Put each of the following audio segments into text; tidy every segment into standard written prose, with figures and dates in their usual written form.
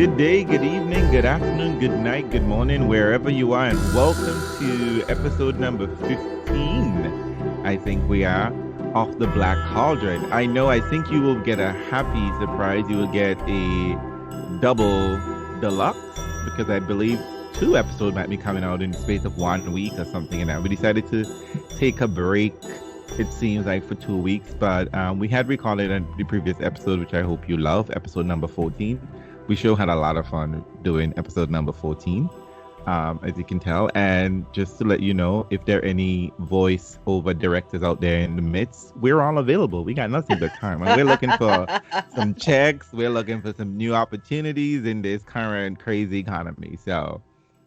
Good day, good evening, good afternoon, good night, good morning, wherever you are, and welcome to episode number 15. I think we are of the Black Cauldron. I think you will get a happy surprise. You will get a double deluxe because I believe two episodes might be coming out in the space of 1 week or something. And we decided to take a break. It seems like for 2 weeks, but we had recorded the previous episode, which I hope you love, episode number 14. We sure had a lot of fun doing episode number 14, as you can tell. And just to let you know, if there are any voice-over directors out there in the midst, we're all available. We got nothing but time. And we're looking for some checks. We're looking for some new opportunities in this current crazy economy. So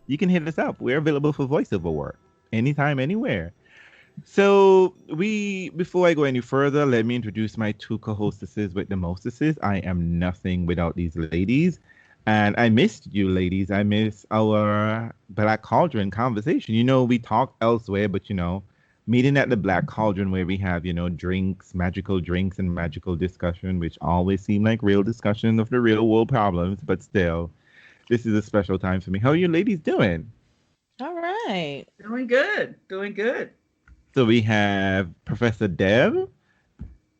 you can hit us up. We're available for voiceover work anytime, anywhere. So before I go any further, let me introduce my two co-hostesses with the mostesses. I am nothing without these ladies. And I missed you ladies. I miss our Black Cauldron conversation. We talk elsewhere, but meeting at the Black Cauldron where we have, drinks and magical discussion, which always seem like real discussion of the real world problems. But still, this is a special time for me. How are you ladies doing? All right. Doing good. So we have Professor Deb.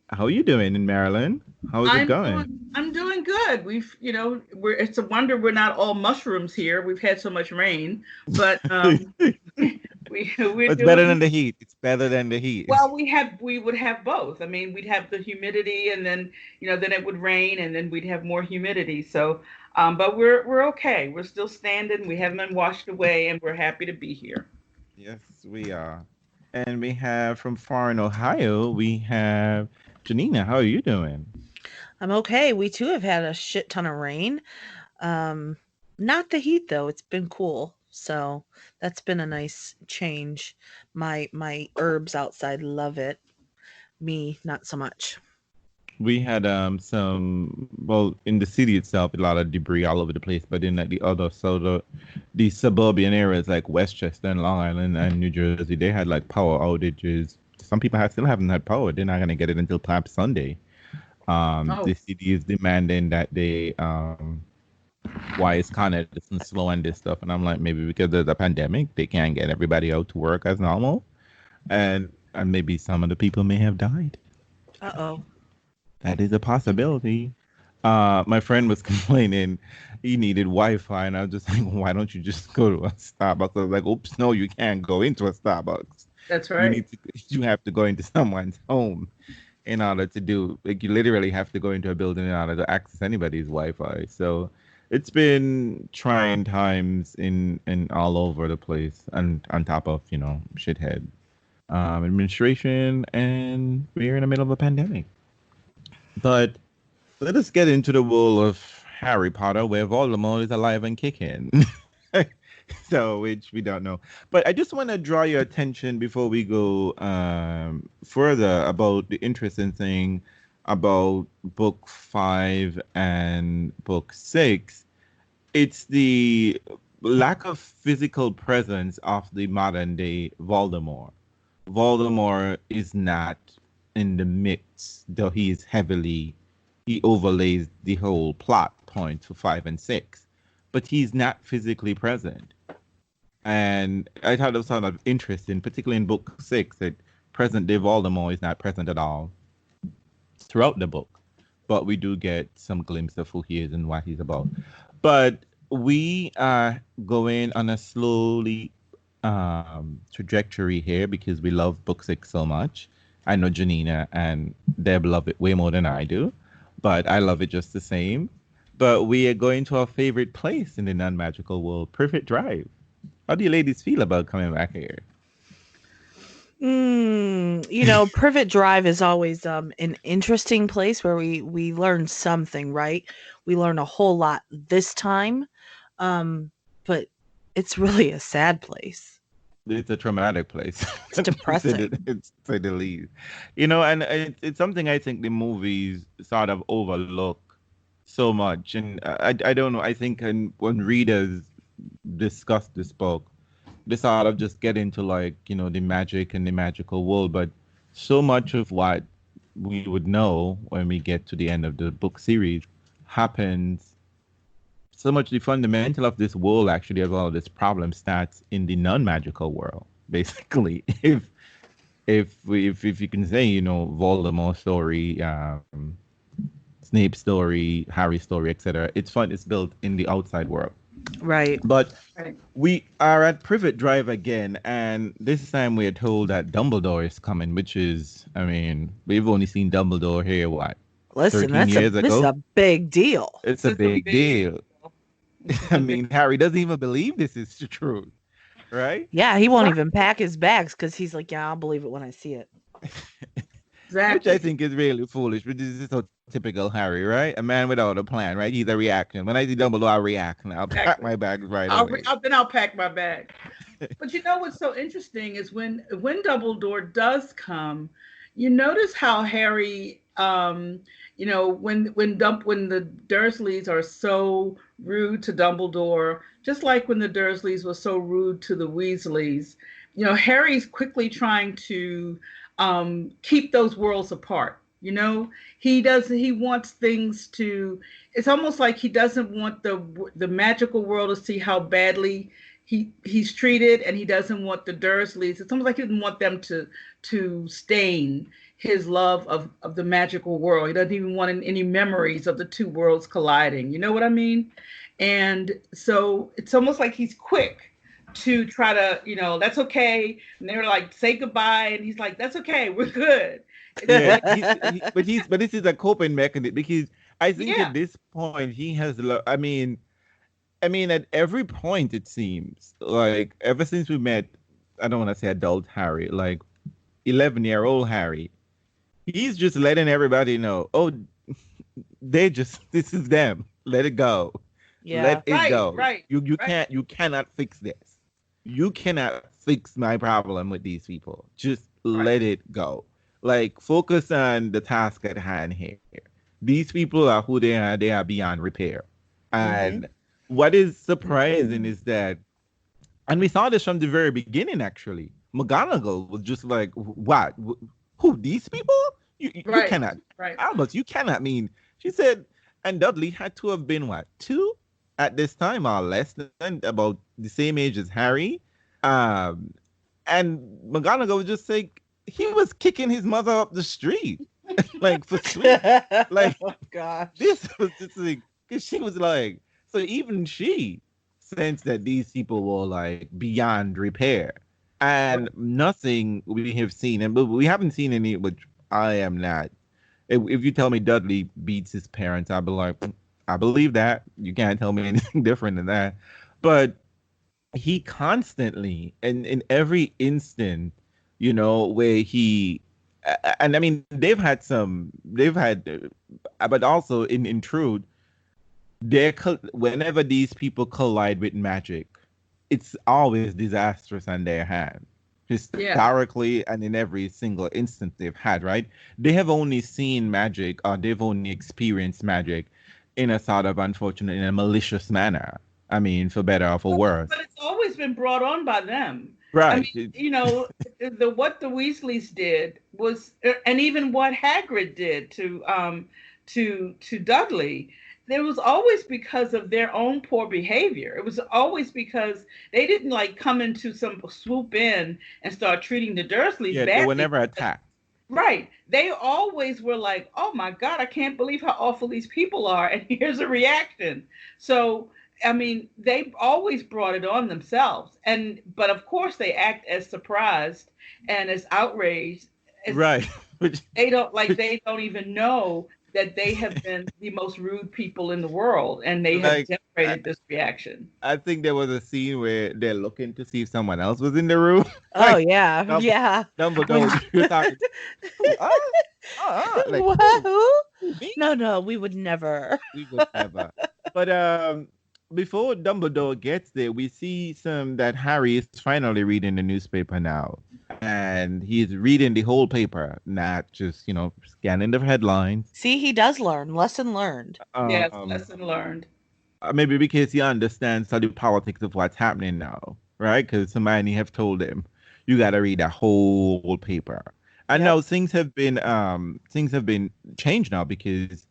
How are you doing in Maryland? How is it going? I'm doing good. It's a wonder we're not all mushrooms here. We've had so much rain, but we're it's better than the heat. It's better than the heat. Well, we would have both. I mean, we'd have the humidity, and then then it would rain, and then we'd have more humidity. So, but we're okay. We're still standing. We haven't been washed away, and we're happy to be here. Yes, we are. And we have from far in Ohio, we have Janina. How are you doing? I'm okay. We too have had a shit ton of rain. Not the heat though. It's been cool. So that's been a nice change. My herbs outside love it. Me, not so much. We had in the city itself, a lot of debris all over the place, but in the suburban areas like Westchester and Long Island and New Jersey, they had like power outages. Some people still haven't had power. They're not going to get it until perhaps Sunday. The city is demanding that they why is Con Edison slow and this stuff, and I'm like, maybe because of the pandemic, they can't get everybody out to work as normal, and maybe some of the people may have died. Uh-oh. That is a possibility. My friend was complaining he needed Wi-Fi, and I was just like, why don't you just go to a Starbucks? I was like, oops, no, you can't go into a Starbucks. That's right. You have to go into someone's home in order to do, you literally have to go into a building in order to access anybody's Wi-Fi. So it's been trying times in all over the place, and on top of, shithead administration, and we're in the middle of a pandemic. But let us get into the world of Harry Potter, where Voldemort is alive and kicking. So, which we don't know. But I just want to draw your attention before we go further about the interesting thing about Book 5 and Book 6. It's the lack of physical presence of the modern day Voldemort. Voldemort is not in the mix, though he overlays the whole plot point for 5 and 6, but he's not physically present. And I thought it was sort of interesting, particularly in Book 6, that present day Voldemort is not present at all throughout the book, but we do get some glimpse of who he is and what he's about. But we are going on a slowly trajectory here because we love Book 6 so much. I know Janina and Deb love it way more than I do, but I love it just the same. But we are going to our favorite place in the non-magical world, Privet Drive. How do you ladies feel about coming back here? Privet Drive is always an interesting place where we learn something, right? We learn a whole lot this time, but it's really a sad place. It's a traumatic place. It's depressing. It's to the least. And it's something I think the movies sort of overlook so much. And I don't know. I think when readers discuss this book, they sort of just get into the magic and the magical world. But so much of what we would know when we get to the end of the book series happens so much the fundamental of this world actually of all this problem starts in the non-magical world. Basically, if you can say, Voldemort story, Snape story, Harry story, etc. It's fun. It's built in the outside world. Right. But Right. we are at Privet Drive again, and this time we are told that Dumbledore is coming, which is, I mean, we've only seen Dumbledore here, what, Listen, 13 years this is ago? a big deal. It's a It's a big big deal. This is I a big- mean, Harry doesn't even believe this is the truth, right? Yeah, he won't Right. even pack his bags because he's like, yeah, I'll believe it when I see it. Which I exactly. think is really foolish, but this is so typical Harry, right? A man without a plan, right? He's a reaction. When I see Dumbledore, I react, and I'll pack Exactly. my bags right I'll, away. then I'll pack my bag. But you know what's so interesting is when Dumbledore does come, you notice how Harry, when the Dursleys are so rude to Dumbledore, just like when the Dursleys were so rude to the Weasleys, Harry's quickly trying to keep those worlds apart. He wants things to. It's almost like he doesn't want the magical world to see how badly he's treated, and he doesn't want the Dursleys. It's almost like he doesn't want them to stain his love of the magical world. He doesn't even want any memories of the two worlds colliding. You know what I mean? And so it's almost like he's quick to try to, that's okay. And they're like, say goodbye. And he's like, that's okay. We're good. Yeah, but this is a coping mechanism because I think Yeah. at this point he has. I mean, at every point it seems like ever since we met, I don't want to say adult Harry, like 11-year-old Harry, he's just letting everybody know, oh, this is them. Let it go. Yeah. Let it Right, go. right, You right. you cannot fix this. You cannot fix my problem with these people. Just let it go. Like focus on the task at hand here. These people are who they are. They are beyond repair. And what is surprising is that, and we saw this from the very beginning, actually. McGonagall was just like, what? Who, these people? You Right. cannot. Right. Albus, you cannot mean. She said, and Dudley had to have been, what, 2 at this time, or less than, about the same age as Harry. And McGonagall was just like, he was kicking his mother up the street. Like, for sweet. Like, oh gosh. This was just like, because she was like, so even she sensed that these people were like beyond repair, and nothing we have seen, and but we haven't seen any, which I am not. If you tell me Dudley beats his parents, I'll be like, I believe that. You can't tell me anything different than that. But he constantly, and in every instant, where he, and I mean, but also in truth, whenever these people collide with magic, it's always disastrous on their hand. Historically, and in every single instance they've had, right? They have only seen magic, or they've only experienced magic in a sort of unfortunate, in a malicious manner. I mean, for better or for worse. But it's always been brought on by them. Right. I mean, what the Weasleys did was, and even what Hagrid did to Dudley, there was always because of their own poor behavior. It was always because they didn't like come into swoop in and start treating the Dursleys badly. They were never attacked. Right. They always were like, oh my God, I can't believe how awful these people are. And here's a reaction. So, I mean, they always brought it on themselves. But of course they act as surprised and as outraged. Right. They don't even know that they have been the most rude people in the world, and they have generated this reaction. I think there was a scene where they're looking to see if someone else was in the room. Oh, yeah. Yeah. Dumbledore, you're talking. No, we would never. We would never. But before Dumbledore gets there, we see that Harry is finally reading the newspaper now. And he's reading the whole paper, not just, scanning the headlines. See, he does learn. Lesson learned. Yes, lesson learned. Maybe because he understands the politics of what's happening now, right? Because Hermione have told him, you got to read the whole paper. And now things have been changed now because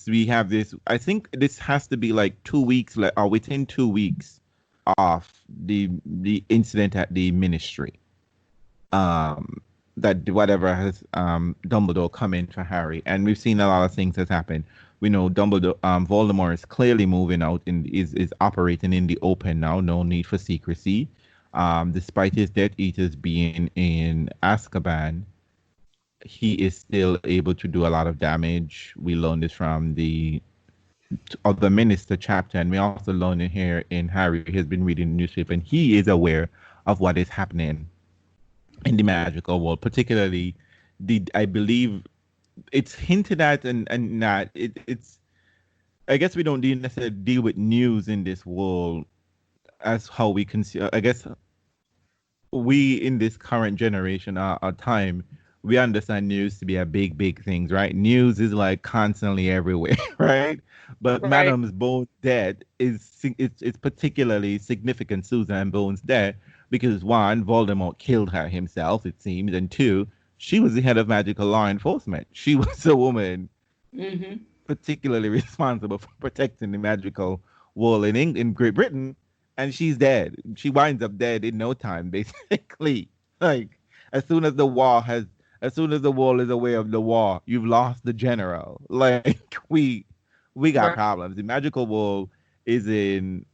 we have this. I think this has to be like 2 weeks, or within 2 weeks of the incident at the ministry. Um, that whatever has Dumbledore come in for Harry, and we've seen a lot of things that happen. We know Dumbledore, Voldemort is clearly moving out and is operating in the open now. No need for secrecy. Despite his Death Eaters being in Azkaban, he is still able to do a lot of damage. We learned this from the Minister chapter, and we also learned it here in Harry. Has been reading the newspaper, and he is aware of what is happening in the magical world, particularly I believe it's hinted at and not. It's I guess we don't necessarily deal with news in this world as how we consider. I guess we in this current generation, our time, we understand news to be a big things, right? News is like constantly everywhere, right? But Right. Madam's Bones' death it's particularly significant, Susan Bones' death, because one, Voldemort killed her himself, it seems, and two, she was the head of magical law enforcement. She was a woman Mm-hmm. particularly responsible for protecting the magical world in Great Britain, and she's dead. She winds up dead in no time, basically. Like as soon as the wall has, as soon as the wall is aware of the war, you've lost the general. Like we got Right. problems. The magical world is in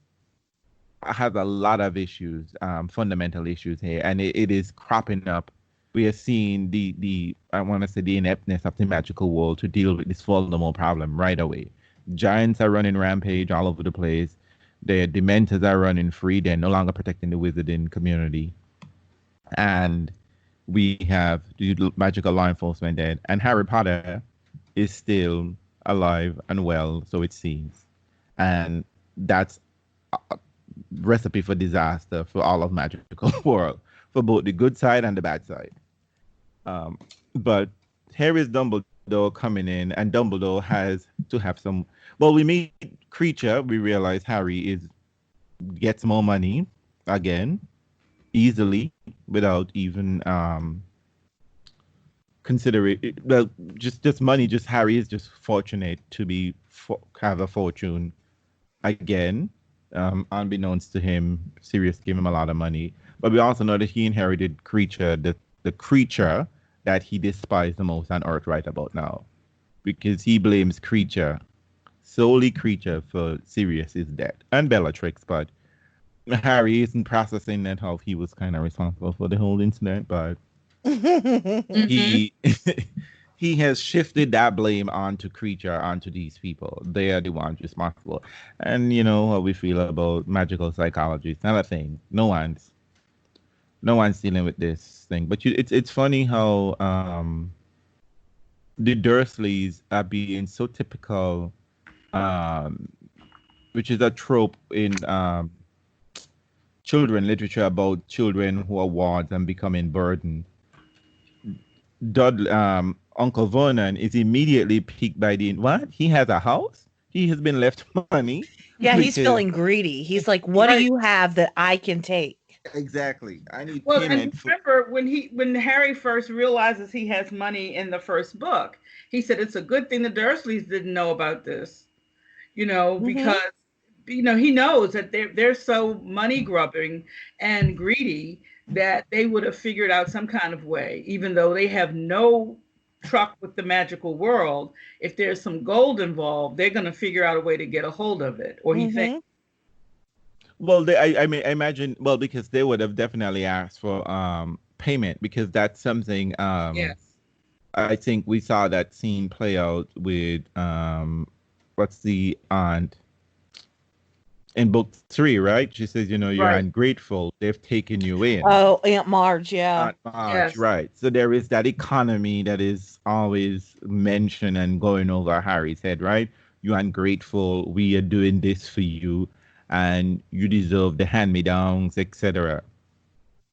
has a lot of issues, fundamental issues here, and it is cropping up. We are seeing the I want to say the ineptness of the magical world to deal with this Voldemort problem right away. Giants are running rampage all over the place. The Dementors are running free. They're no longer protecting the wizarding community, and we have the magical law enforcement dead, and Harry Potter is still alive and well, so it seems, and that's recipe for disaster for all of magical world, for both the good side and the bad side. But here is Dumbledore coming in, and Dumbledore has to have some. Well, we meet Creature. We realize Harry gets more money again, easily, without even considering. Well, just money. Just Harry is just fortunate to have a fortune again. Unbeknownst to him, Sirius gave him a lot of money. But we also know that he inherited Creature, the creature that he despised the most on Earth right about now. Because he blames solely Creature for Sirius's death. And Bellatrix, but Harry isn't processing that how he was kind of responsible for the whole incident, but he he has shifted that blame onto Creature, onto these people. They are the ones responsible. And you know how we feel about magical psychology. It's not a thing. No one's dealing with this thing. But it's funny how the Dursleys are being so typical, which is a trope in children literature about children who are wards and becoming burden. Uncle Vernon is immediately piqued by what? He has a house? He has been left money? Yeah, he's feeling greedy. He's like, what do you have that I can take? Exactly. I need Well, payment. and remember when Harry first realizes he has money in the first book, he said it's a good thing the Dursleys didn't know about this, because he knows that they're so money grubbing and greedy that they would have figured out some kind of way, even though they have no truck with the magical world. If there's some gold involved, they're going to figure out a way to get a hold of it, or he thinks. Well, I imagine, well, because they would have definitely asked for payment, because that's something. Yes. I think we saw that scene play out with what's the aunt in book 3, right? She says, you're ungrateful. They've taken you in. Oh, Aunt Marge, yeah. Aunt Marge, Yes. right. So there is that economy that is always mentioned and going over Harry's head, right? You're ungrateful. We are doing this for you, and you deserve the hand-me-downs, etc.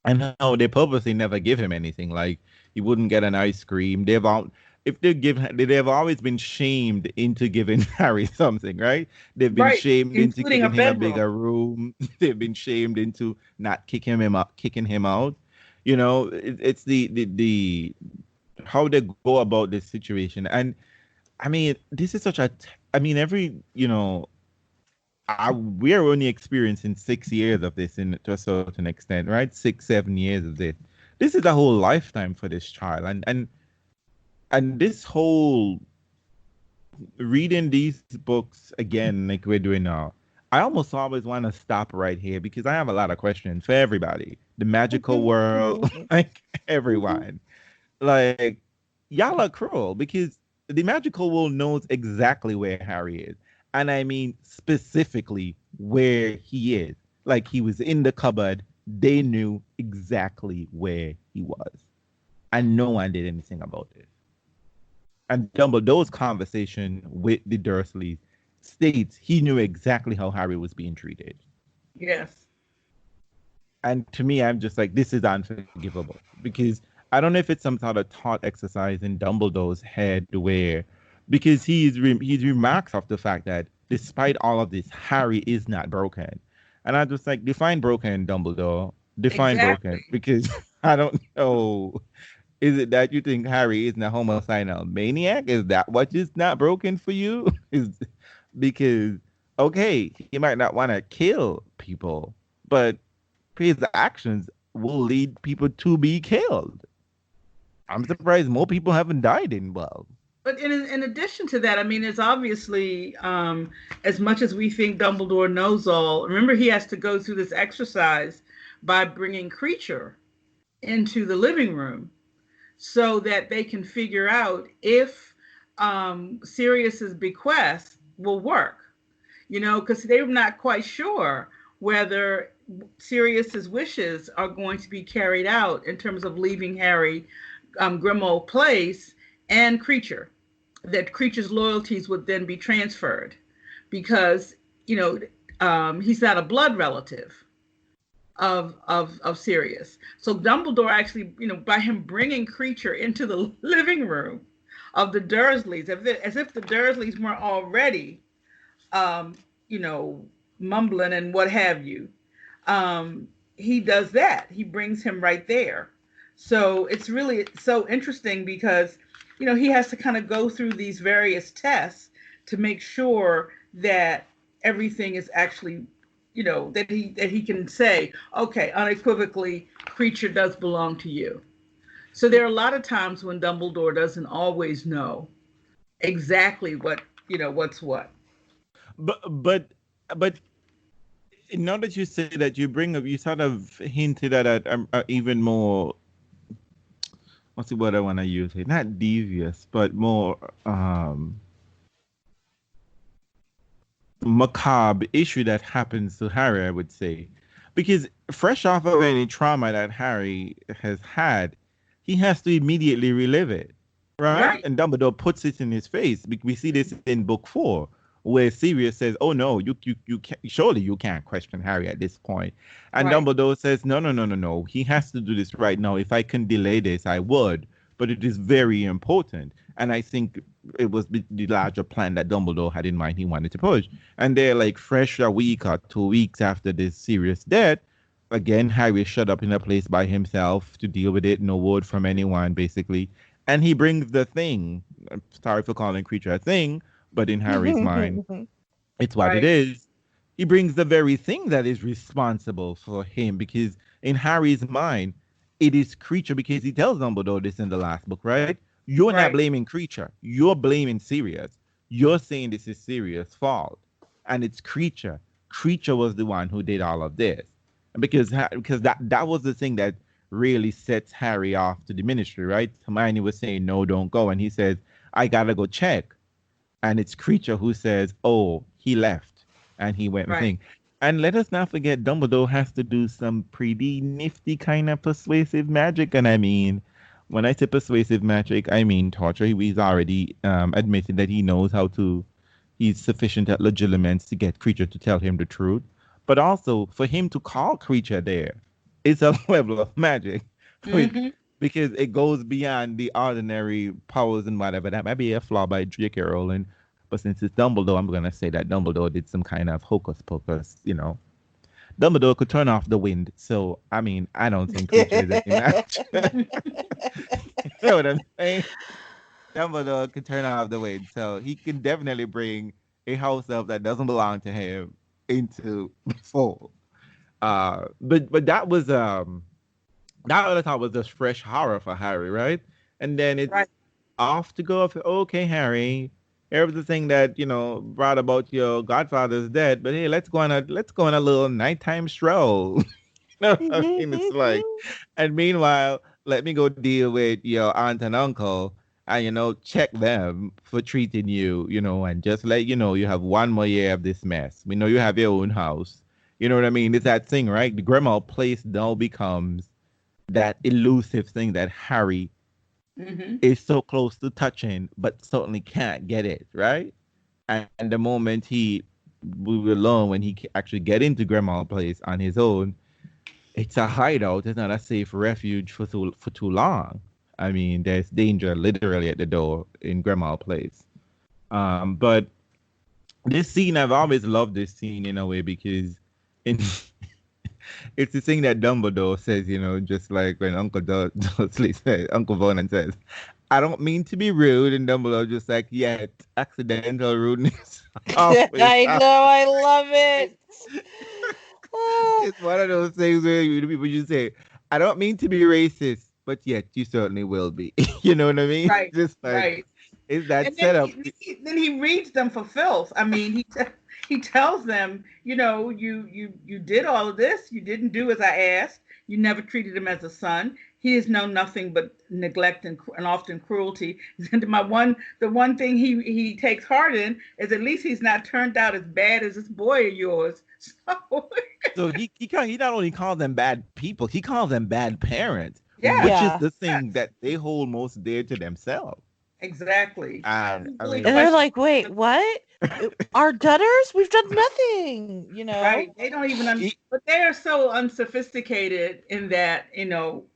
And how they purposely never give him anything. Like, he wouldn't get an ice cream. They've always been shamed into giving Harry something, right? They've been shamed into giving him a bigger room. They've been shamed into not kicking him out. It's the how they go about this situation. And I mean, this is such a. I mean, every we are only experiencing 6 years of this in to a certain extent, right? 6, 7 years of this. This is a whole lifetime for this child, and this whole reading these books again, like we're doing now. I almost always want to stop right here because I have a lot of questions for everybody. The magical world, like everyone. Like, y'all are cruel because the magical world knows exactly where Harry is. And I mean specifically where he is. Like he was in the cupboard. They knew exactly where he was. And no one did anything about it. And Dumbledore's conversation with the Dursleys states he knew exactly how Harry was being treated. Yes. And to me, I'm just like, this is unforgivable because I don't know if it's some sort of thought exercise in Dumbledore's head where, because he's remarks of the fact that despite all of this, Harry is not broken. And I just like, define broken, Dumbledore. Define broken Exactly. because I don't know. Is it that you think Harry isn't a homicidal maniac? Is that what is not broken for you? Is because okay, he might not want to kill people, but his actions will lead people to be killed. I'm surprised more people haven't died in well. But in addition to that, I mean, it's obviously as much as we think Dumbledore knows all. Remember, he has to go through this exercise by bringing Creature into the living room so that they can figure out if Sirius's bequest will work. Because they're not quite sure whether Sirius's wishes are going to be carried out in terms of leaving Harry Grimmauld Place and Creature. That Creature's loyalties would then be transferred because he's not a blood relative of Sirius. So Dumbledore actually, by him bringing Creature into the living room of the Dursleys, as if the Dursleys weren't already, mumbling and what have you, he does that. He brings him right there. So it's really so interesting because, he has to kind of go through these various tests to make sure that everything is actually, that he can say, okay, unequivocally, Creature does belong to you. So there are a lot of times when Dumbledore doesn't always know exactly what's what. But now that you say that, you sort of hinted at even more. What's the word I want to use here? Not devious, but more macabre issue that happens to Harry, I would say. Because fresh off of any trauma that Harry has had, he has to immediately relive it. Right? And Dumbledore puts it in his face. We see this in book 4, where Sirius says, "Oh no, you can't, surely you can't question Harry at this point." And Dumbledore says, "No. He has to do this right now. If I can delay this, I would, but it is very important." And I think it was the larger plan that Dumbledore had in mind. He wanted to push, and they're like fresh a week or 2 weeks after this Sirius death. Again, Harry is shut up in a place by himself to deal with it. No word from anyone, basically. And he brings the thing. I'm sorry for calling Creature a thing, but in Harry's mind, it's what it is. He brings the very thing that is responsible for him, because in Harry's mind, it is Creature, because he tells Dumbledore this in the last book, right? You're not blaming Creature. You're blaming Sirius. You're saying this is Sirius' fault. And it's Creature. Creature was the one who did all of this. And because that was the thing that really sets Harry off to the ministry, right? Hermione was saying, no, don't go. And he says, I gotta go check. And it's Creature who says, oh, he left and he went and And let us not forget, Dumbledore has to do some pretty nifty kind of persuasive magic. And I mean, when I say persuasive magic, I mean torture. He's already admitted that he knows how to, he's sufficient at legilimens to get Creature to tell him the truth. But also, for him to call Creature there, it's a level of magic. Because it goes beyond the ordinary powers and whatever. That might be a flaw by J.K. Rowling. But since it's Dumbledore, I'm going to say that Dumbledore did some kind of hocus pocus, Dumbledore could turn off the wind. So, I mean, I don't think Creature is any match. You know what I'm saying? Dumbledore can turn off the wind, so he can definitely bring a house elf that doesn't belong to him into the fold. But that I thought was just fresh horror for Harry, right? And then Right. it's off to go. Okay, Harry, everything that brought about your godfather's death, but hey, let's go on a little nighttime stroll. I mean, it's like, and meanwhile, let me go deal with your aunt and uncle, and check them for treating you, and just let you know you have one more year of this mess. We know you have your own house. You know what I mean? It's that thing, right? The grandma place now becomes that elusive thing that Harry Hmm. is so close to touching, but certainly can't get it, right? And the moment we were alone, when he actually get into grandma's place on his own, it's a hideout. It's not a safe refuge for too long. I mean, there's danger literally at the door in grandma's place. But this scene, I've always loved this scene in a way because in it's the thing that Dumbledore says, just like when Dursley says, Uncle Vernon says, I don't mean to be rude, and Dumbledore just like, yet accidental rudeness always I happens. know, I love it. Ah, It's one of those things where people just say, I don't mean to be racist, but yet you certainly will be. You know what I mean? Right. Just like, Right. is that And then setup? he reads them for filth. I mean, he tells them, you did all of this. You didn't do as I asked. You never treated him as a son. He has known nothing but neglect and often cruelty. And the one thing he takes heart in is at least he's not turned out as bad as this boy of yours. So So he not only calls them bad people, he calls them bad parents, yeah, which is yeah. the thing yes, that they hold most dear to themselves. exactly. And He I really And they're mean, questions. like, wait, what? Our dutters? We've done nothing, Right. They don't even, he, but they are so unsophisticated in that,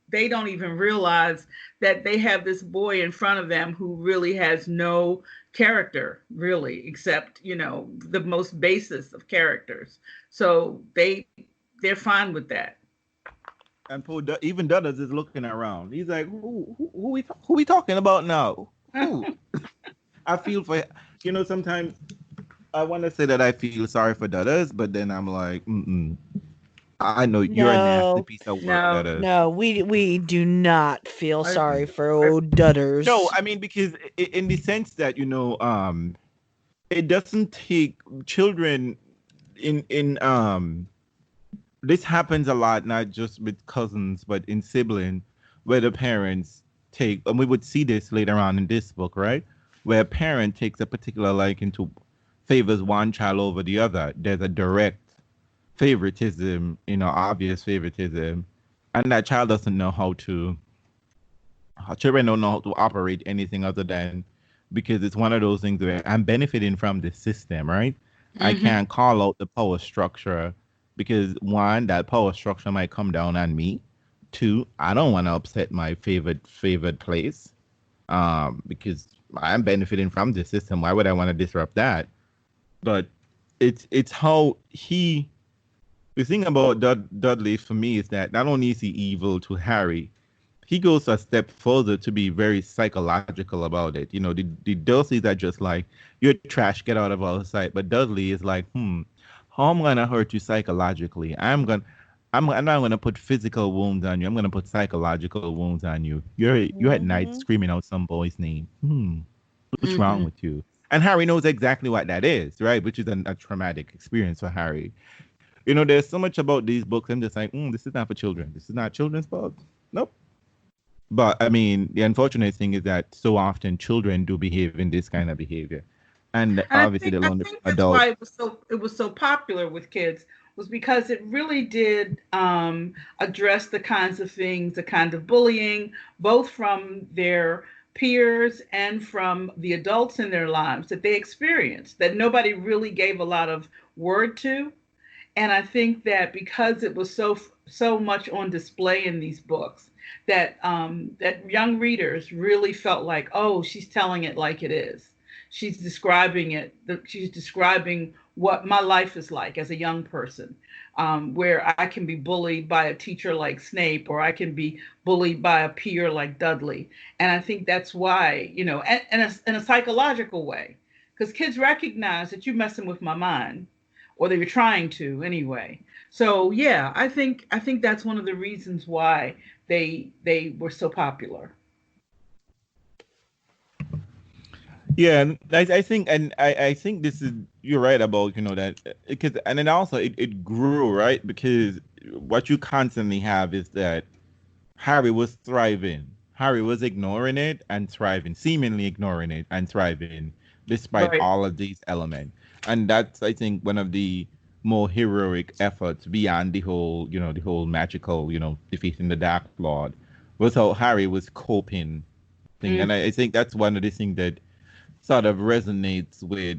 they don't even realize that they have this boy in front of them who really has no character, really, except, the most basest of characters. So they're fine with that. and even Dudders is looking around. He's like, who we talking about now? Who? I feel for sometimes I want to say that I feel sorry for Dudders, but then I'm like, mm-mm. I know you're a nasty No, piece of work, No. Dudders. no, we do not feel I, sorry for I, old No, dutters. I mean because in the sense that it doesn't take children in this happens a lot, not just with cousins, but in sibling, where the parents take, and we would see this later on in this book, right? Where a parent takes a particular liking to favors one child over the other. There's a direct favoritism, obvious favoritism, and that child doesn't know children don't know how to operate anything other than because it's one of those things where I'm benefiting from the system, right? I hmm can't call out the power structure because one, that power structure might come down on me. Two, I don't want to upset my favored place, because I'm benefiting from the system. Why would I want to disrupt that? But it's how he. The thing about Dudley for me is that not only is he evil to Harry, he goes a step further to be very psychological about it. The Dursleys are just like, you're trash, get out of our sight. But Dudley is like, how am I gonna hurt you psychologically? I'm not gonna put physical wounds on you. I'm gonna put psychological wounds on you. You're at night Hmm. screaming out some boy's name. What's wrong hmm with you? And Harry knows exactly what that is, right? Which is a traumatic experience for Harry. There's so much about these books. I'm just like, this is not for children. This is not children's books. Nope. But I mean, the unfortunate thing is that so often children do behave in this kind of behavior, and And obviously they I learn it think from that's adults. why it was so popular with kids was because it really did address the kinds of things, the kind of bullying, both from their peers and from the adults in their lives that they experienced that nobody really gave a lot of word to. And I think that because it was so much on display in these books, that young readers really felt like, oh, she's telling it like it is. she's describing she's describing what my life is like as a young person, where I can be bullied by a teacher like Snape, or I can be bullied by a peer like Dudley. And I think that's why, in a psychological way, because kids recognize that you're messing with my mind, or that you're trying to anyway. So yeah, I think that's one of the reasons why they were so popular. Yeah, and I think this is, you're right about, that, because, and then also it grew, right? Because what you constantly have is that Harry was thriving. Harry was ignoring it and thriving, seemingly ignoring it and thriving, despite Right. all of these elements. And that's, I think, one of the more heroic efforts beyond the whole magical, defeating the Dark Lord, was how Harry was coping thing. And I think that's one of the things that sort of resonates with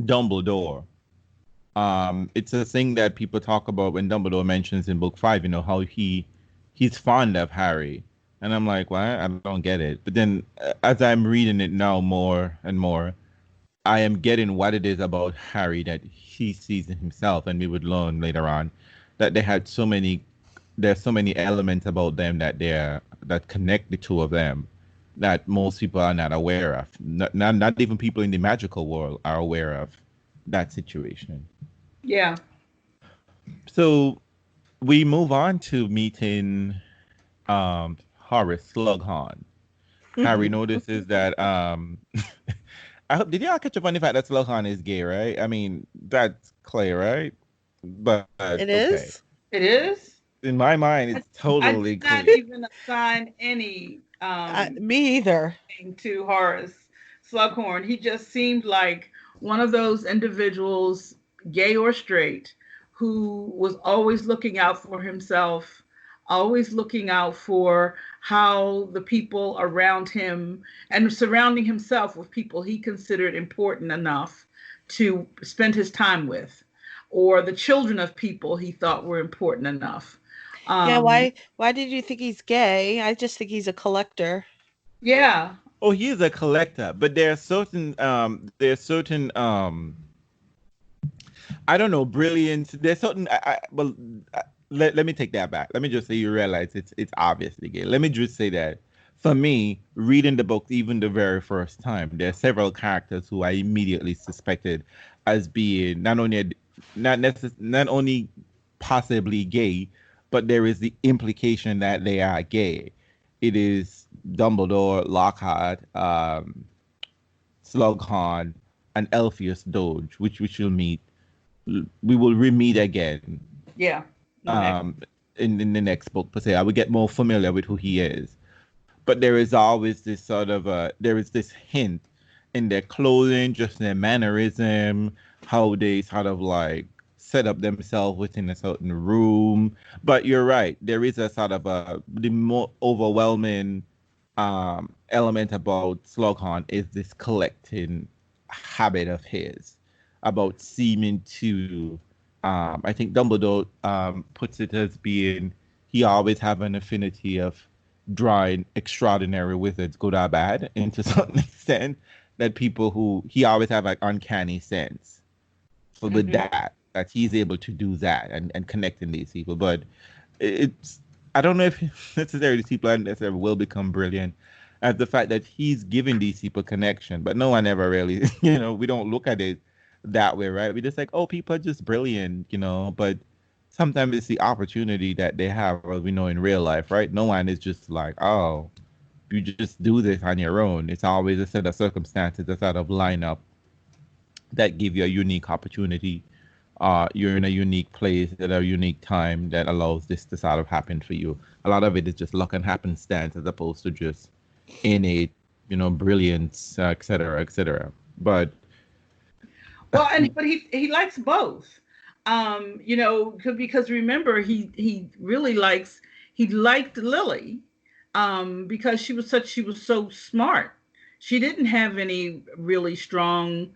Dumbledore. It's a thing that people talk about when Dumbledore mentions in book 5, how he's fond of Harry. And I'm like, well, I don't get it. But then as I'm reading it now more and more, I am getting what it is about Harry that he sees in himself. And we would learn later on that there's so many elements about them that connect the two of them that most people are not aware of. Not even people in the magical world are aware of that situation. Yeah. So we move on to meeting Horace Slughorn. Harry notices that did y'all catch up on the fact that Slughorn is gay, right? I mean, that's clear, right? But It okay. is? It is? In my mind, it's totally I did not clear. even assign any Me either. to Horace Slughorn. He just seemed like one of those individuals, gay or straight, who was always looking out for himself, always looking out for how the people around him, and surrounding himself with people he considered important enough to spend his time with, or the children of people he thought were important enough. Yeah, why did you think he's gay? I just think he's a collector. Yeah. Oh, he is a collector, but there are certain I don't know, brilliance. There's certain let me take that back. Let me just say, you realize it's obviously gay. Let me just say that for me, reading the book even the very first time, there are several characters who I immediately suspected as being not only possibly gay, but there is the implication that they are gay. It is Dumbledore, Lockhart, Slughorn, and Elphius Doge, which we shall meet. We will re-meet again. Yeah. In the next book per se. I would get more familiar with who he is. But there is always this there is this hint in their clothing, just their mannerism, how they sort of like set up themselves within a certain room. But you're right, there is a sort of the more overwhelming element about Slughorn is this collecting habit of his, about seeming to I think Dumbledore puts it as being he always have an affinity of drawing extraordinary wizards, good or bad, and to some extent that people who he always have like uncanny sense. So with that he's able to do that and connecting these people. But it's, I don't know if necessarily these people necessarily will become brilliant as the fact that he's giving these people connection, but no one ever really, we don't look at it that way, right? We just like, oh, people are just brilliant, but sometimes it's the opportunity that they have, as we know in real life, right? No one is just like, oh, you just do this on your own. It's always a set of circumstances that sort of line up that give you a unique opportunity. You're in a unique place at a unique time that allows this to sort of happen for you. A lot of it is just luck and happenstance as opposed to just innate, brilliance, et cetera, et cetera. But he likes both. Because remember, he really liked Lily, because she was so smart. She didn't have any really strong,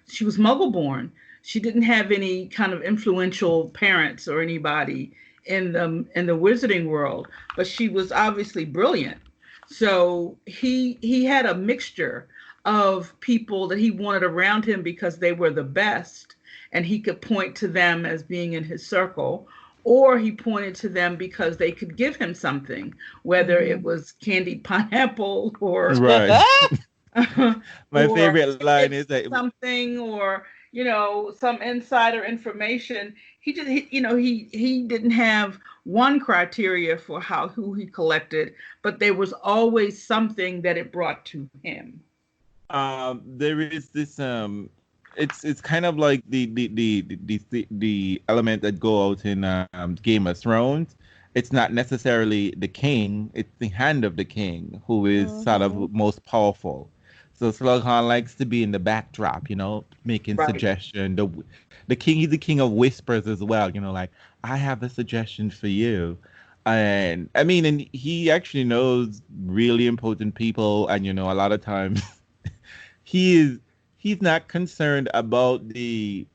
she was Muggle born. She didn't have any kind of influential parents or anybody in the wizarding world, but she was obviously brilliant. So he had a mixture of people that he wanted around him because they were the best, and he could point to them as being in his circle, or he pointed to them because they could give him something, whether it was candied pineapple or Right. My or favorite line is that something, or some insider information. He didn't have one criteria for who he collected, but there was always something that it brought to him. there is this it's kind of like the element that go out in Game of Thrones. It's not necessarily the king, it's the hand of the king who is sort of most powerful. So Slughorn likes to be in the backdrop, making Right. suggestion. The king, he's the king of whispers as well, like, I have a suggestion for you. And I mean, and he actually knows really important people, and a lot of times he is he's not concerned about the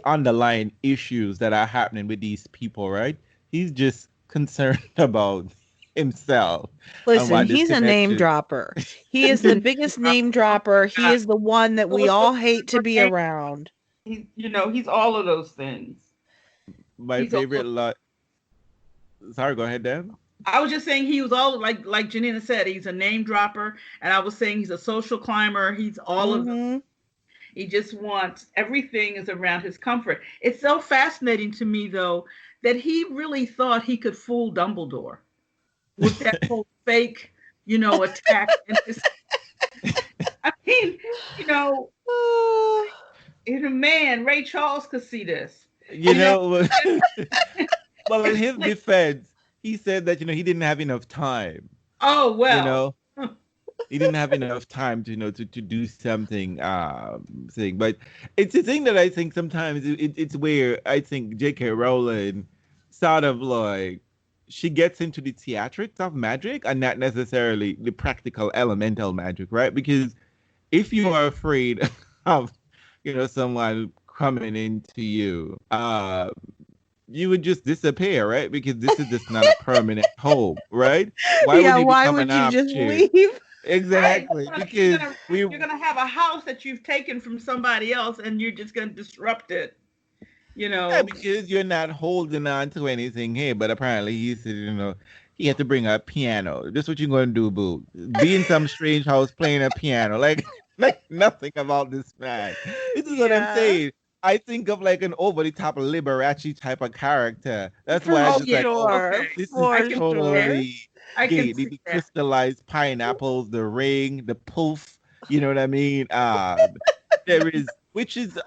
underlying issues that are happening with these people, right? He's just concerned about himself and Listen, what this he's a name connection. dropper. He is the biggest name dropper. He is the one that we all hate to be around. He's all of those things. My He's favorite also, lot. Sorry, go ahead, Deb. I was just saying he was all like Janina said, he's a name dropper, and I was saying he's a social climber. He's all of them. Mhm. He just wants everything is around his comfort. It's so fascinating to me though that he really thought he could fool Dumbledore with that whole fake, attack. And I mean, you know, in a man, Ray Charles could see this. Well, in his defense, he said that he didn't have enough time. Oh You well. know, he didn't have enough time to to do something thing. But it's a thing that I think sometimes it's where I think J.K. Rowling sort of like she gets into the theatrics of magic and not necessarily the practical elemental magic, right? Because if you are afraid of someone coming into you, you would just disappear, right? Because this is just not a permanent home, right? Why would Yeah, you why become would an you just armchair? leave? Right. Exactly, because You're gonna have a house that you've taken from somebody else, and you're just gonna disrupt it. yeah, because you're not holding on to anything here. But apparently, he said, he had to bring a piano. This what you're gonna do, boo? Be in some strange house playing a piano, like nothing about this man. This is what I'm Yeah, saying. I think of like an over the top Liberace type of character. That's why for I'm Oh just yeah. like, oh, sure. Okay. this is I For can see that. sure. totally I gay. can The, see the that. crystallized pineapples, the ring, the poof. You know what I mean? There is, which is,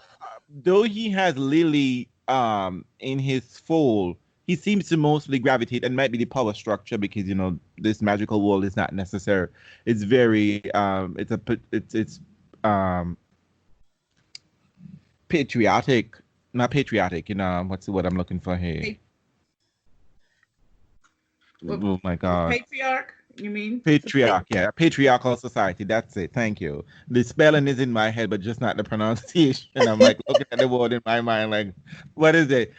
though he has Lily in his fold, he seems to mostly gravitate, and might be the power structure because this magical world is not necessary. It's very it's um patriotic, not patriotic. What's the word I'm looking for here? Oh my God. Patriarch, you mean? Patriarch, yeah, patriarchal society. That's it. Thank you. The spelling is in my head, but just not the pronunciation. I'm like looking at the word in my mind, like, what is it?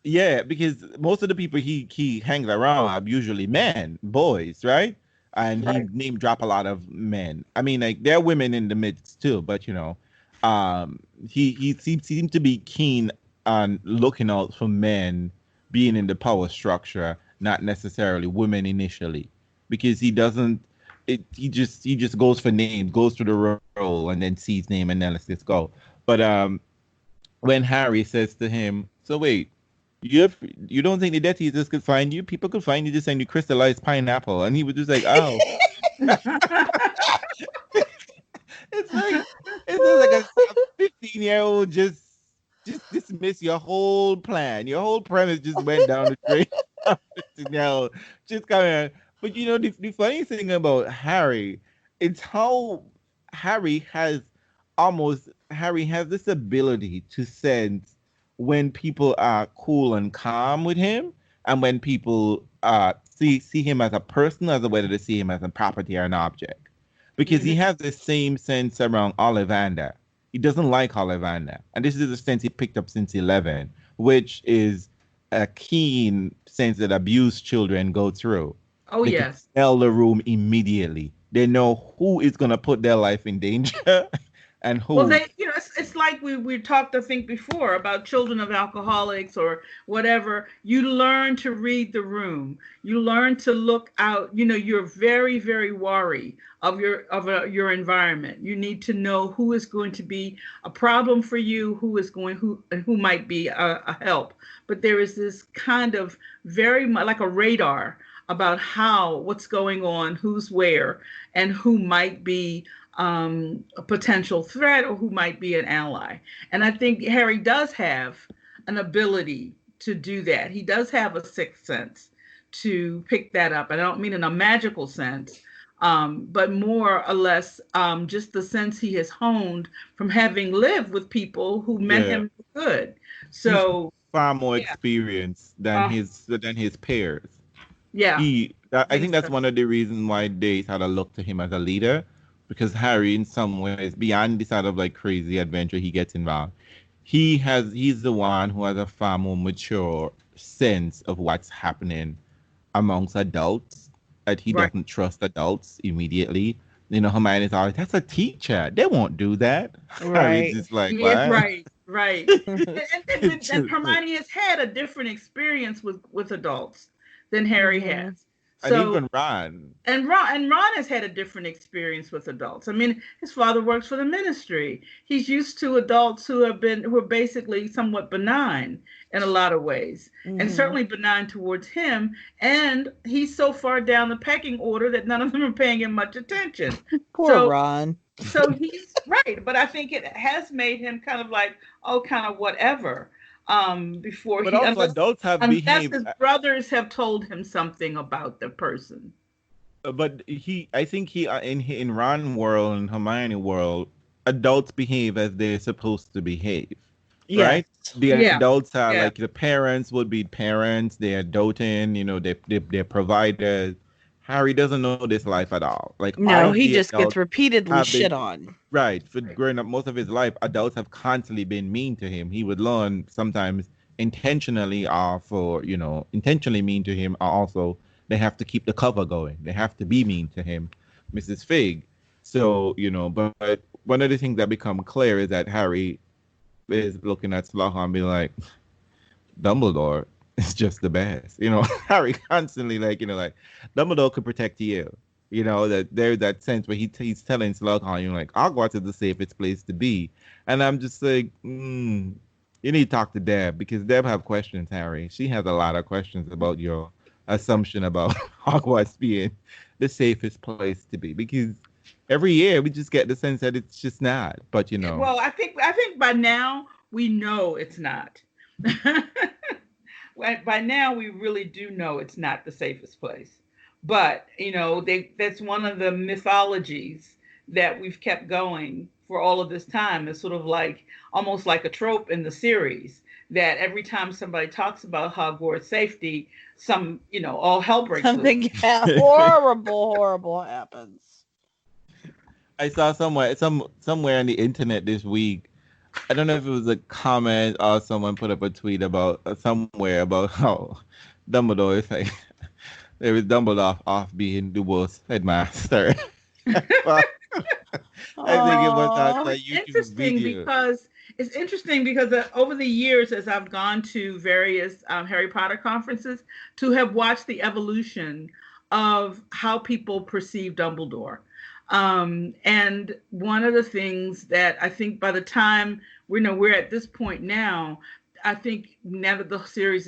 Yeah, because most of the people he hangs around are usually men, boys, right? And he Right. name drop a lot of men. I mean, like there are women in the midst too, but he seems to be keen on looking out for men being in the power structure, not necessarily women initially, because he doesn't. He just goes for names, goes through the role, and then sees name, and then let's just go. But when Harry says to him, "So wait, you don't think the Death Eaters could find you? People could find you just saying you crystallized pineapple," and he was just like, "Oh." It's like a 15-year-old just dismiss your whole plan. Your whole premise just went down the drain. 15-year-old just coming on. But the funny thing about Harry, it's how Harry has this ability to sense when people are cool and calm with him, and when people see him as a person, as whether to see him as a property or an object, because he Mhm. has the same sense around Ollivander. He doesn't like Ollivander, and this is the sense he picked up since 11, which is a keen sense that abused children go through. Oh They can yes. smell the room immediately. They know who is gonna put their life in danger and Well, who. it's like we talked, I think, before about children of alcoholics or whatever. You learn to read the room. You learn to look out. You're very, very wary of your environment. You need to know who is going to be a problem for you, who might be a help. But there is this kind of very much like a radar about what's going on, who's where, and who might be a potential threat or who might be an ally. And I think Harry does have an ability to do that. He does have a sixth sense to pick that up. And I don't mean in a magical sense, but more or less just the sense he has honed from having lived with people who meant Yeah, him good. he's So far more yeah, experienced uh, than his peers. yeah, I I think think that's so. one of the reasons why they had a look to him as a leader, because Harry, in some ways, beyond the sort of like crazy adventure he gets involved, he's the one who has a far more mature sense of what's happening amongst adults, that he Right. doesn't trust adults immediately. Hermione's always, that's a teacher. They won't do that. Harry's Right. just like, Yes, what? right, right. And, It's and just like, Hermione has had a different experience with adults than Harry Hmm. has. and So even Ron. and Ron has had a different experience with adults. I mean, his father works for the ministry. He's used to adults who are basically somewhat benign in a lot of ways, and Hmm. certainly benign towards him. And he's so far down the pecking order that none of them are paying him much attention. Poor So Ron. so he's right, but I think it has made him kind of like, oh, kind of whatever. Before But he also, adults have unless behaved. his brothers have told him something about the person. But I think in Ron world and Hermione world, adults behave as they're supposed to behave, Yes. right? The Yeah, adults are yeah. like the parents would be parents. They're doting, they're providers. Harry doesn't know this life at all. Like all No, of he the just gets adults repeatedly have shit been on. right for Right. growing up most of his life. Adults have constantly been mean to him. He would learn sometimes intentionally or for intentionally mean to him, or also they have to keep the cover going. They have to be mean to him, Mrs. Fig. So, but one of the things that become clear is that Harry is looking at Slughorn and be like, Dumbledore is just the best. Harry constantly like Dumbledore could protect you. That there's that sense where he's telling Slughorn, like Hogwarts is the safest place to be. And I'm just like, you need to talk to Deb, because Deb have questions, Harry. She has a lot of questions about your assumption about Hogwarts being the safest place to be, because every year we just get the sense that it's just not. But Well, I think by now we know it's not. By now we really do know it's not the safest place. But, that's one of the mythologies that we've kept going for all of this time. It's sort of like almost like a trope in the series that every time somebody talks about Hogwarts safety, all hell breaks loose. Something horrible, horrible happens. I saw somewhere on the internet this week. I don't know if it was a comment or someone put up a tweet about somewhere about how Dumbledore is like there is Dumbledore off being the worst headmaster. Well, I think it was on Oh, a It's YouTube interesting video. because over the years, as I've gone to various Harry Potter conferences, to have watched the evolution of how people perceive Dumbledore. And one of the things that I think by the time we're at this point now, I think now that the series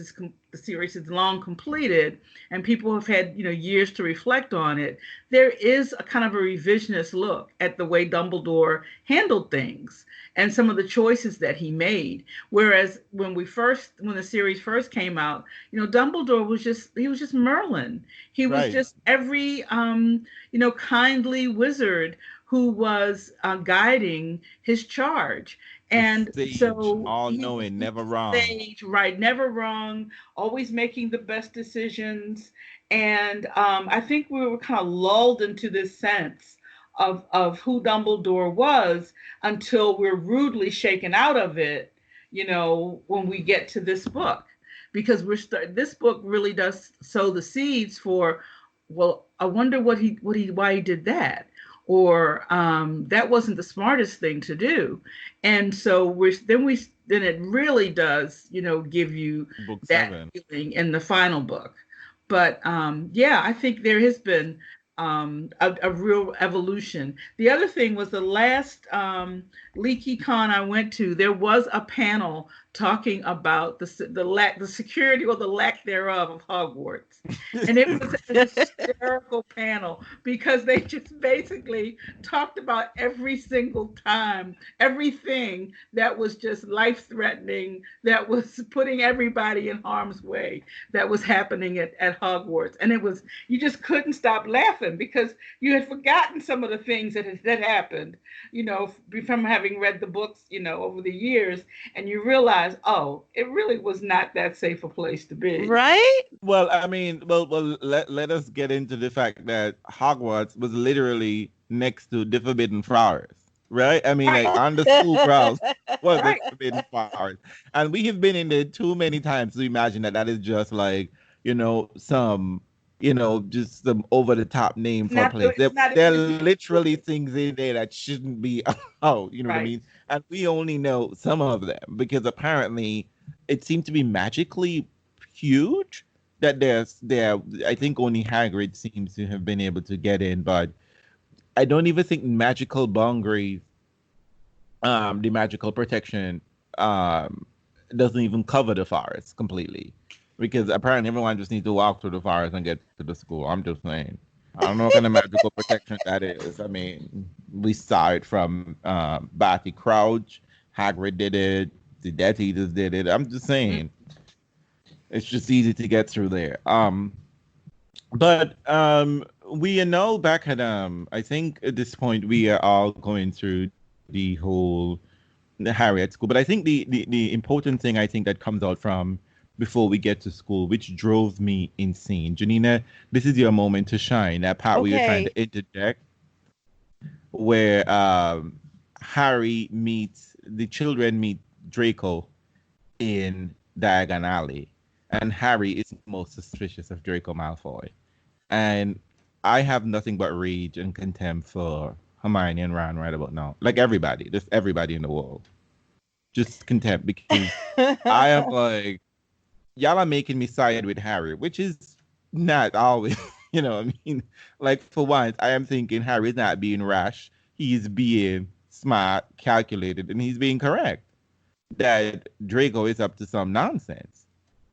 is long completed and people have had years to reflect on it, there is a kind of a revisionist look at the way Dumbledore handled things and some of the choices that he made. Whereas when the series first came out, Dumbledore was just Merlin. He was Right. just every kindly wizard who was guiding his charge. The And sage, so all he knowing, was never the wrong. sage, right? Never wrong, always making the best decisions. And I think we were kind of lulled into this sense of who Dumbledore was until we're rudely shaken out of it, when we get to this book. Because this book really does sow the seeds for well, I wonder why he did that, or that wasn't the smartest thing to do. And so then it really does, give you Book that 7. feeling in the final book. But yeah, I think there has been a real evolution. The other thing was the last Leaky Con I went to, there was a panel talking about the security or the lack thereof of Hogwarts. And it was an hysterical panel because they just basically talked about every single time, everything that was just life threatening, that was putting everybody in harm's way, that was happening at Hogwarts. And you just couldn't stop laughing because you had forgotten some of the things that happened, from having read the books, over the years. And you realize, oh, it really was not that safe a place to be. Right? Well, I mean, let us get into the fact that Hogwarts was literally next to the Forbidden Forest, right? I mean, like on the school grounds was the Right. Forbidden Forest, and we have been in there too many times to imagine that is just like some just some over the top name for a place. There are literally things in there that shouldn't be. Oh, you know what I Right. mean? And we only know some of them because apparently it seemed to be magically huge that I think only Hagrid seems to have been able to get in, but I don't even think magical boundaries, the magical protection, doesn't even cover the forest completely. Because apparently everyone just needs to walk through the forest and get to the school. I'm just saying. I don't know what kind of magical protection that is. I mean, we saw it from Barty Crouch. Hagrid did it. The Death Eaters did it. I'm just saying. It's just easy to get through there. But we are now back at I think at this point we are all going through the whole Harry at school. But I think the important thing I think that comes out from before we get to school, which drove me insane. Janina, this is your moment to shine. That part where you're trying to interject, where the children meet Draco in Diagon Alley. And Harry is most suspicious of Draco Malfoy. And I have nothing but rage and contempt for Hermione and Ron right about now. Like everybody, just everybody in the world. Just contempt because I am like, y'all are making me side with Harry, which is not always, I mean? Like for once, I am thinking Harry's not being rash. He's being smart, calculated, and he's being correct. That Draco is up to some nonsense.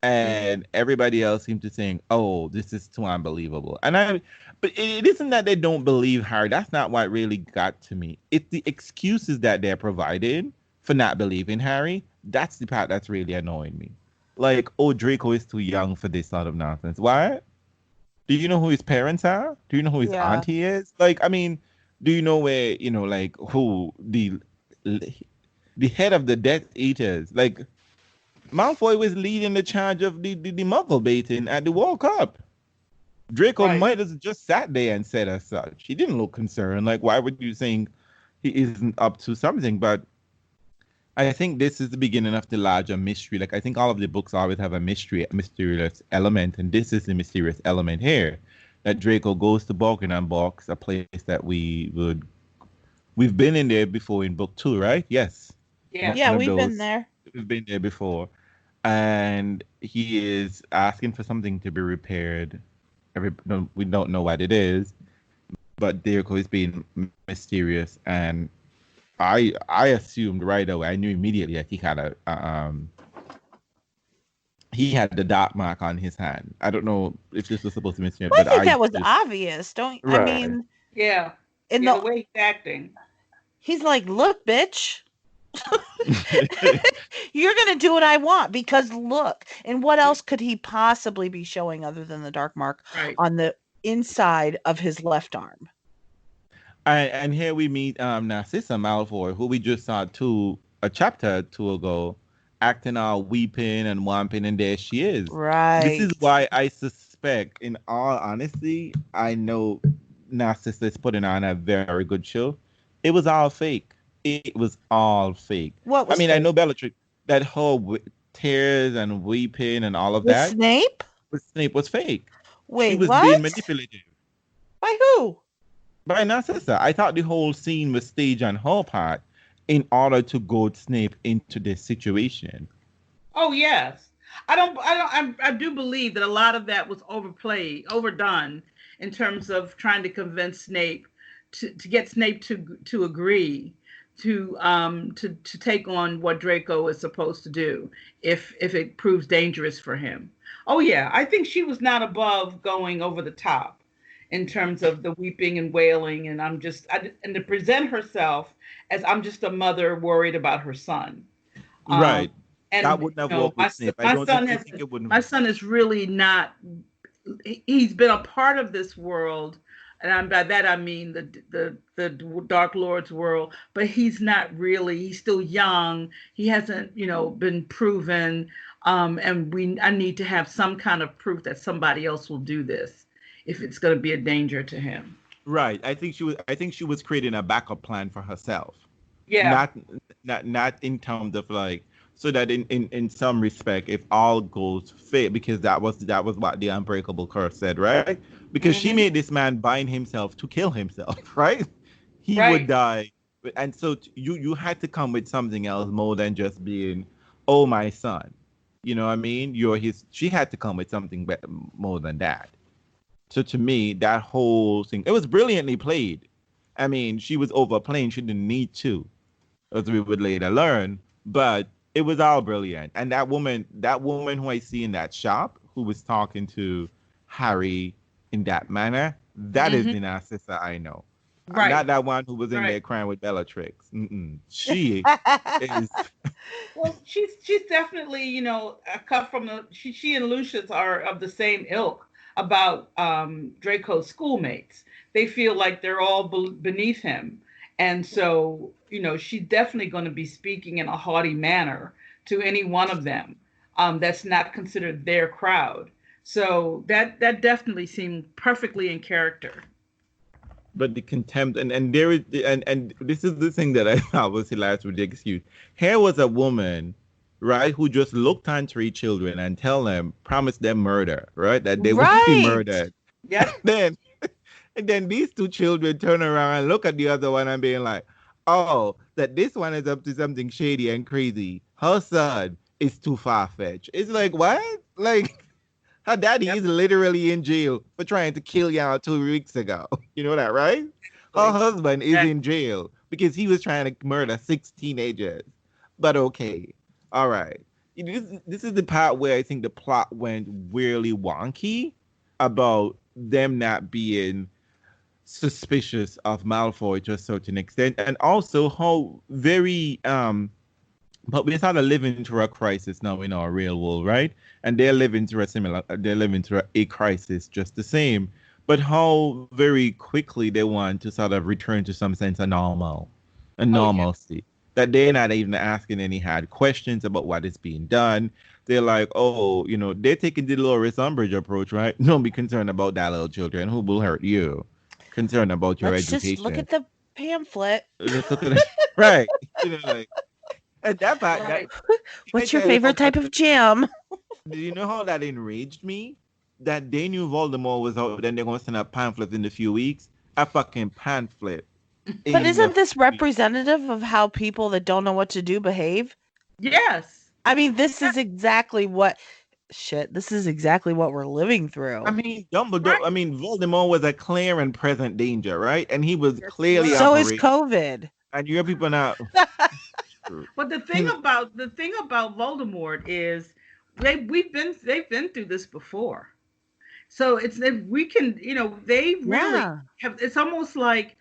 And everybody else seems to think, oh, this is too unbelievable. But it isn't that they don't believe Harry. That's not what really got to me. It's the excuses that they're providing for not believing Harry. That's the part that's really annoying me. Like, oh, Draco is too young for this sort of nonsense. What? Do you know who his parents are? Do you know who his auntie is? Like, I mean, do you know where, like who the head of the Death Eaters, like, Malfoy was leading the charge of the muggle baiting at the World Cup. Draco might have just sat there and said as such. He didn't look concerned. Like, why would you think he isn't up to something? But I think this is the beginning of the larger mystery. Like, I think all of the books always have a mysterious element, and this is the mysterious element here. That Draco goes to Buckingham Box, a place that we've been in there before in book 2, right? Yes. Yeah, we've been there. We've been there before. And he is asking for something to be repaired. We don't know what it is, but Draco is being mysterious, and I assumed right away. I knew immediately that he had the dark mark on his hand. I don't know if this was supposed to be mysterious, but I think that was obvious. I mean, yeah. In the way he's acting, he's like, "Look, bitch." You're gonna do what I want because look. And what else could he possibly be showing other than the dark mark on the inside of his left arm? And here we meet Narcissa Malfoy, who we just saw a chapter or two ago, acting all weeping and whomping, and there she is. Right. This is why I suspect, in all honesty, I know Narcissa is putting on a very good show. It was all fake. It was all fake. What was fake? I know Bellatrix, that whole tears and weeping and all of that. Snape? Snape was fake. Wait, she was what? being manipulative. By who? By Narcissa. I thought the whole scene was staged on her part in order to goad Snape into this situation. Oh yes, I do believe that a lot of that was overplayed, overdone in terms of trying to convince Snape to get Snape to agree to take on what Draco is supposed to do if it proves dangerous for him. Oh yeah, I think she was not above going over the top in terms of the weeping and wailing, and and to present herself as I'm just a mother worried about her son. Um, Right. That and wouldn't have worked with Snape. I my don't son think you is think it wouldn't. my son is really not. He's been a part of this world, and by that I mean the Dark Lord's world. But he's not really. He's still young. He hasn't been proven. And I need to have some kind of proof that somebody else will do this if it's going to be a danger to him. Right. I think she was creating a backup plan for herself. Yeah. Not in terms of like, so that in some respect, if all goes fit, because that was what the unbreakable curse said, right? Because she made this man bind himself to kill himself, right? He would die. And so you had to come with something else more than just being, oh, my son. You know what I mean? She had to come with something more than that. So to me, that whole thing, it was brilliantly played. I mean, she was overplaying. She didn't need to, as we would later learn. But it was all brilliant. And that woman who I see in that shop, who was talking to Harry in that manner, that is the Narcissa I know. Right. Not that one who was in there crying with Bellatrix. She is. Well, she's definitely cut from she and Lucius are of the same ilk about Draco's schoolmates. They feel like they're all beneath him. And so, she's definitely going to be speaking in a haughty manner to any one of them that's not considered their crowd. So that definitely seemed perfectly in character. But the contempt and there is and this is the thing that I thought was hilarious with the excuse. Here was a woman, right, who just looked on 3 children and promised them murder, right? That they would be murdered. Yeah. And then these 2 children turn around and look at the other one and being like, oh, that this one is up to something shady and crazy. Her son is too far-fetched. It's like, what? Like, her daddy is literally in jail for trying to kill y'all 2 weeks ago. You know that, right? Her husband is in jail because he was trying to murder 6 teenagers. But okay. All right. This is the part where I think the plot went really wonky about them not being suspicious of Malfoy to a certain extent, and also how very but we're sort of living through a crisis now in our real world, right? And they're living through a crisis just the same, but how very quickly they want to sort of return to some sense of normalcy. That they're not even asking any hard questions about what is being done. They're like, oh, they're taking the Dolores Umbridge approach, right? Don't be concerned about that little children who will hurt you. Concerned about your education. Just look at the pamphlet. Let's look at it. Right. Like, and that part. Right. What's your favorite type of jam? Do you know how that enraged me? That they knew Voldemort was out, then they're going to send a pamphlet in a few weeks. A fucking pamphlet. But isn't this representative of how people that don't know what to do behave? Yes. I mean, this is exactly what we're living through. I mean, Voldemort was a clear and present danger, right? And he was clearly so is COVID. And you have people now. But the thing about Voldemort is they've been through this before. So it's if we can, they really have. It's almost like,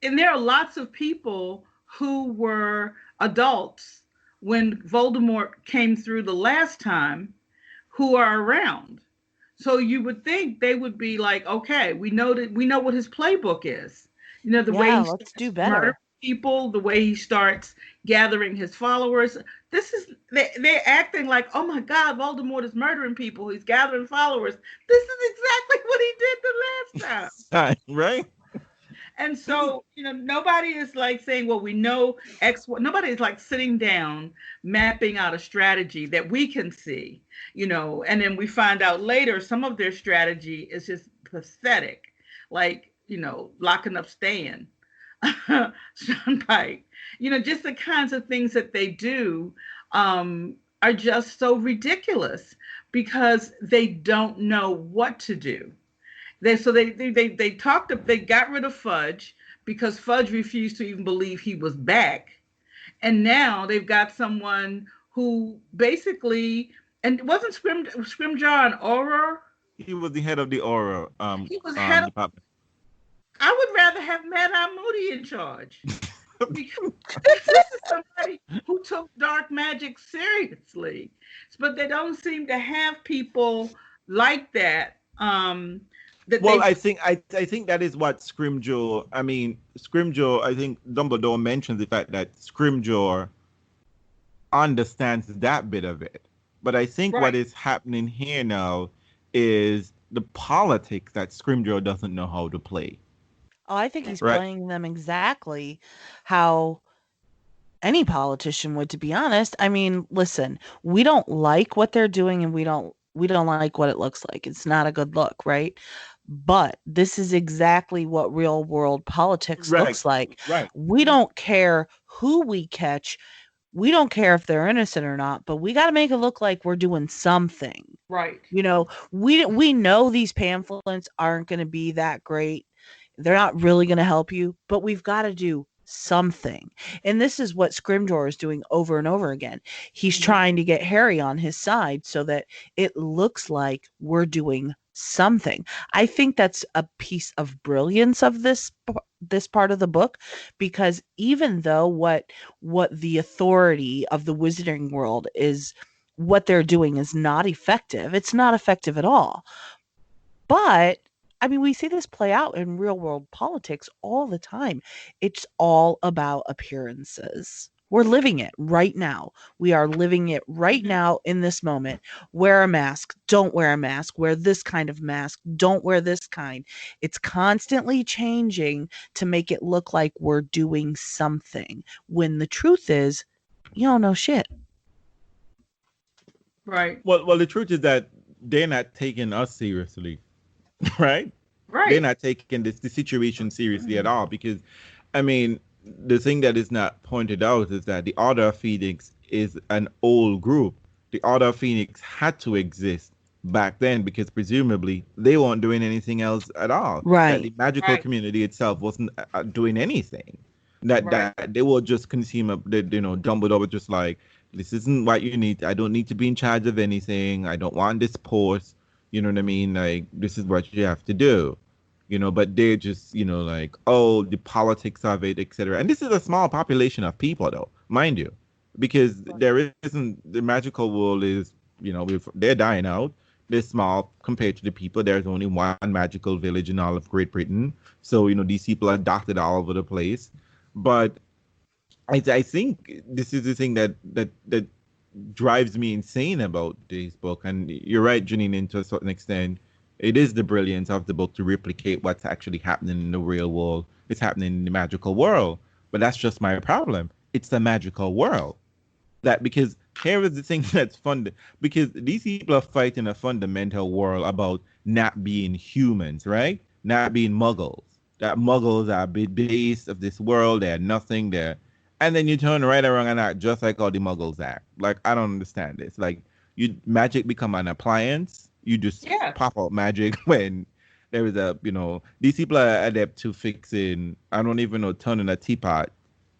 and there are lots of people who were adults when Voldemort came through the last time, who are around. So you would think they would be like, okay, we know what his playbook is. The way let's do better. Murder people, the way he starts gathering his followers. They're acting like, oh my God, Voldemort is murdering people. He's gathering followers. This is exactly what he did the last time. Right? And so, nobody is like saying, well, we know X. Nobody is like sitting down, mapping out a strategy that we can see, and then we find out later some of their strategy is just pathetic. like, locking up Stan, Sean Pike, just the kinds of things that they do are just so ridiculous because they don't know what to do. They got rid of Fudge because Fudge refused to even believe he was back. And now they've got someone who basically, and wasn't Scrimjar an Auror? He was the head of the Aura He was head of, department. I would rather have Mad Eye Moody in charge. Because this is somebody who took dark magic seriously. But they don't seem to have people like that. I think that is what Scrimgeour. I mean, Scrimgeour. I think Dumbledore mentions the fact that Scrimgeour understands that bit of it. But I think what is happening here now is the politics that Scrimgeour doesn't know how to play. Oh, I think he's playing them exactly how any politician would, to be honest. I mean, listen, we don't like what they're doing and we don't like what it looks like. It's not a good look, right? But this is exactly what real world politics looks like. Right. We don't care who we catch. We don't care if they're innocent or not, but we got to make it look like we're doing something. Right. We know these pamphlets aren't going to be that great. They're not really going to help you, but we've got to do something. And this is what Scrimgeour is doing over and over again. He's trying to get Harry on his side so that it looks like we're doing something. I think that's a piece of brilliance of this part of the book, because even though what the authority of the wizarding world is, what they're doing is not effective. It's not effective at all. But I mean, we see this play out in real world politics all the time. It's all about appearances. We're living it right now. We are living it right now in this moment. Wear a mask. Don't wear a mask. Wear this kind of mask. Don't wear this kind. It's constantly changing to make it look like we're doing something, when the truth is, you don't know shit. Right. Well, the truth is that they're not taking us seriously. Right. They're not taking the situation seriously at all, because, I mean, the thing that is not pointed out is that the Order of Phoenix is an old group. The Order of Phoenix had to exist back then because presumably they weren't doing anything else at all. Right. That the magical community itself wasn't doing anything. That they were just consumer. Dumbledore was just like, this isn't what you need. I don't need to be in charge of anything. I don't want this post. You know what I mean? Like, this is what you have to do, but they're just, like, oh, the politics of it, etc. And this is a small population of people, though, mind you, because there isn't, the magical world is, they're dying out. They're small compared to the people. There's only one magical village in all of Great Britain. So, these people are dotted all over the place. But I think this is the thing that drives me insane about this book. And you're right, Janine, to a certain extent, it is the brilliance of the book to replicate what's actually happening in the real world. It's happening in the magical world. But that's just my problem. It's the magical world. Because here is the thing that's fun, because these people are fighting a fundamental war about not being humans, right? Not being muggles. That muggles are the base of this world. They're nothing. And then you turn right around and act just like all the muggles act. Like, I don't understand this. Like, magic become an appliance. You just pop out magic when there is these people are adept to fixing, I don't even know, turning a teapot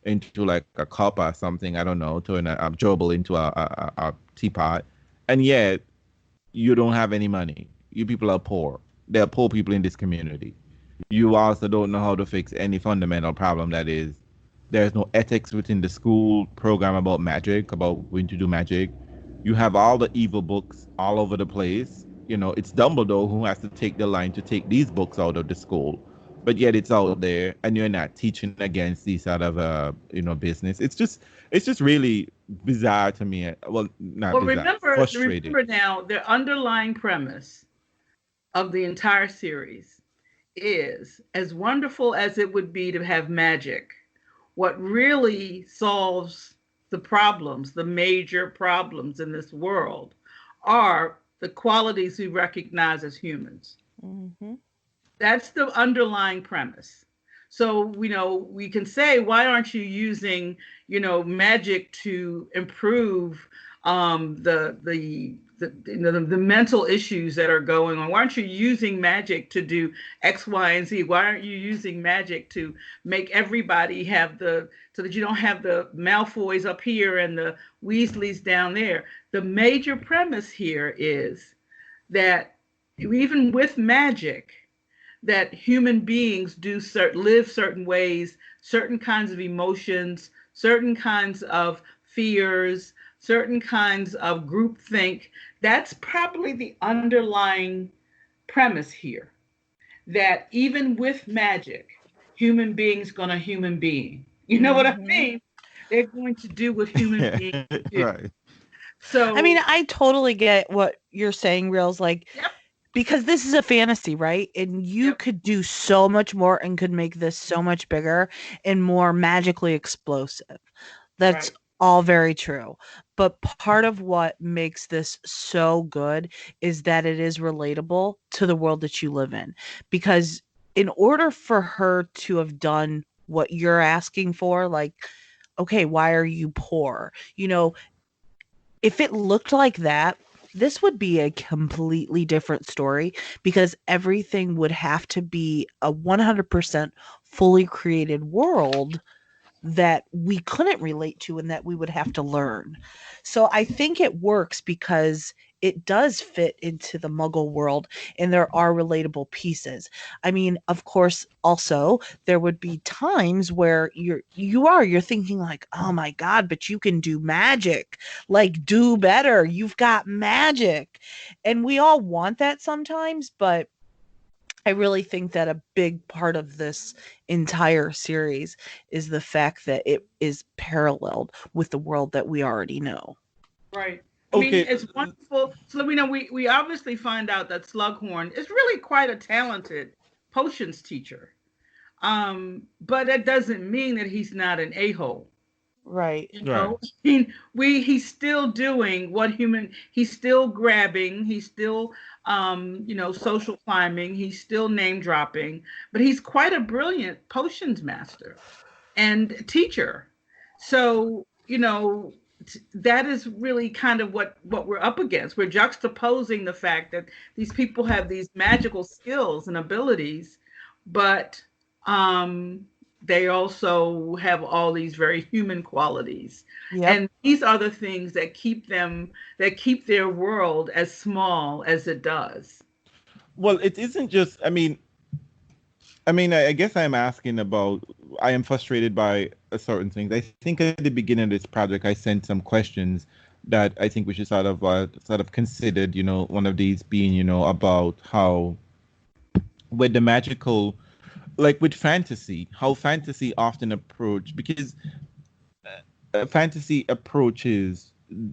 into like a cup or something. I don't know, turning a gerbil into a teapot. And yet, you don't have any money. You people are poor. There are poor people in this community. You also don't know how to fix any fundamental problem that is, there's no ethics within the school program about magic, about when to do magic. You have all the evil books all over the place. It's Dumbledore who has to take the line to take these books out of the school. But yet it's out there, and you're not teaching against these sort of, business. It's just really bizarre to me. Well, not bizarre, frustrating. Remember now, the underlying premise of the entire series is, as wonderful as it would be to have magic, what really solves the problems, the major problems in this world, are the qualities we recognize as humans. Mm-hmm. That's the underlying premise. So, we can say, why aren't you using, magic to improve the mental issues that are going on? Why aren't you using magic to do X, Y, and Z? Why aren't you using magic to make everybody so that you don't have the Malfoys up here and the Weasleys down there? The major premise here is that even with magic, that human beings live certain ways, certain kinds of emotions, certain kinds of fears, certain kinds of groupthink. That's probably the underlying premise here. That even with magic, human beings gonna human being. You know what I mean? They're going to do what human beings do. Right. So I mean, I totally get what you're saying, Reels. Like, yep, because this is a fantasy, right? And you yep, could do so much more and could make this so much bigger and more magically explosive. That's right, all very true. But part of what makes this so good is that it is relatable to the world that you live in. Because in order for her to have done what you're asking for, like, okay, why are you poor? If it looked like that, this would be a completely different story because everything would have to be a 100% fully created world that we couldn't relate to and that we would have to learn. So I think it works because it does fit into the muggle world and there are relatable pieces. I mean, of course, also there would be times where you're thinking like, "Oh my god, but you can do magic. Like do better. You've got magic." And we all want that sometimes, but I really think that a big part of this entire series is the fact that it is paralleled with the world that we already know. right. I mean, Okay. it's wonderful. So we obviously find out that Slughorn is really quite a talented potions teacher. But that doesn't mean that he's not an a-hole. Right. Right. I mean, he's still doing he's still grabbing, he's still social climbing, he's still name dropping, but he's quite a brilliant potions master and teacher. So, that is really kind of what we're up against. We're juxtaposing the fact that these people have these magical skills and abilities, but um they also have all these very human qualities. Yep. And these are the things that keep their world as small as it does. Well, it isn't just. I guess I'm asking about. I am frustrated by a certain things. I think at the beginning of this project, I sent some questions that I think we should sort of considered. One of these being, about how with the magical, like with fantasy, how fantasy often approach because fantasy approaches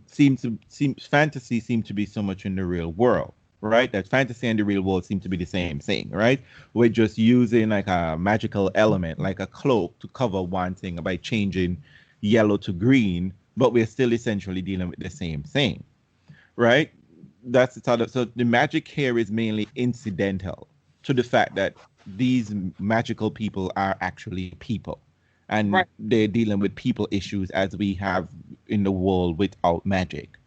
fantasy seem to be so much in the real world, right? That fantasy and the real world seem to be the same thing, right? We're just using like a magical element, like a cloak, to cover one thing by changing yellow to green, but we're still essentially dealing with the same thing, right? That's the sort of so the magic here is mainly incidental to the fact that these magical people are actually people and Right. they're dealing with people issues as we have in the world without magic,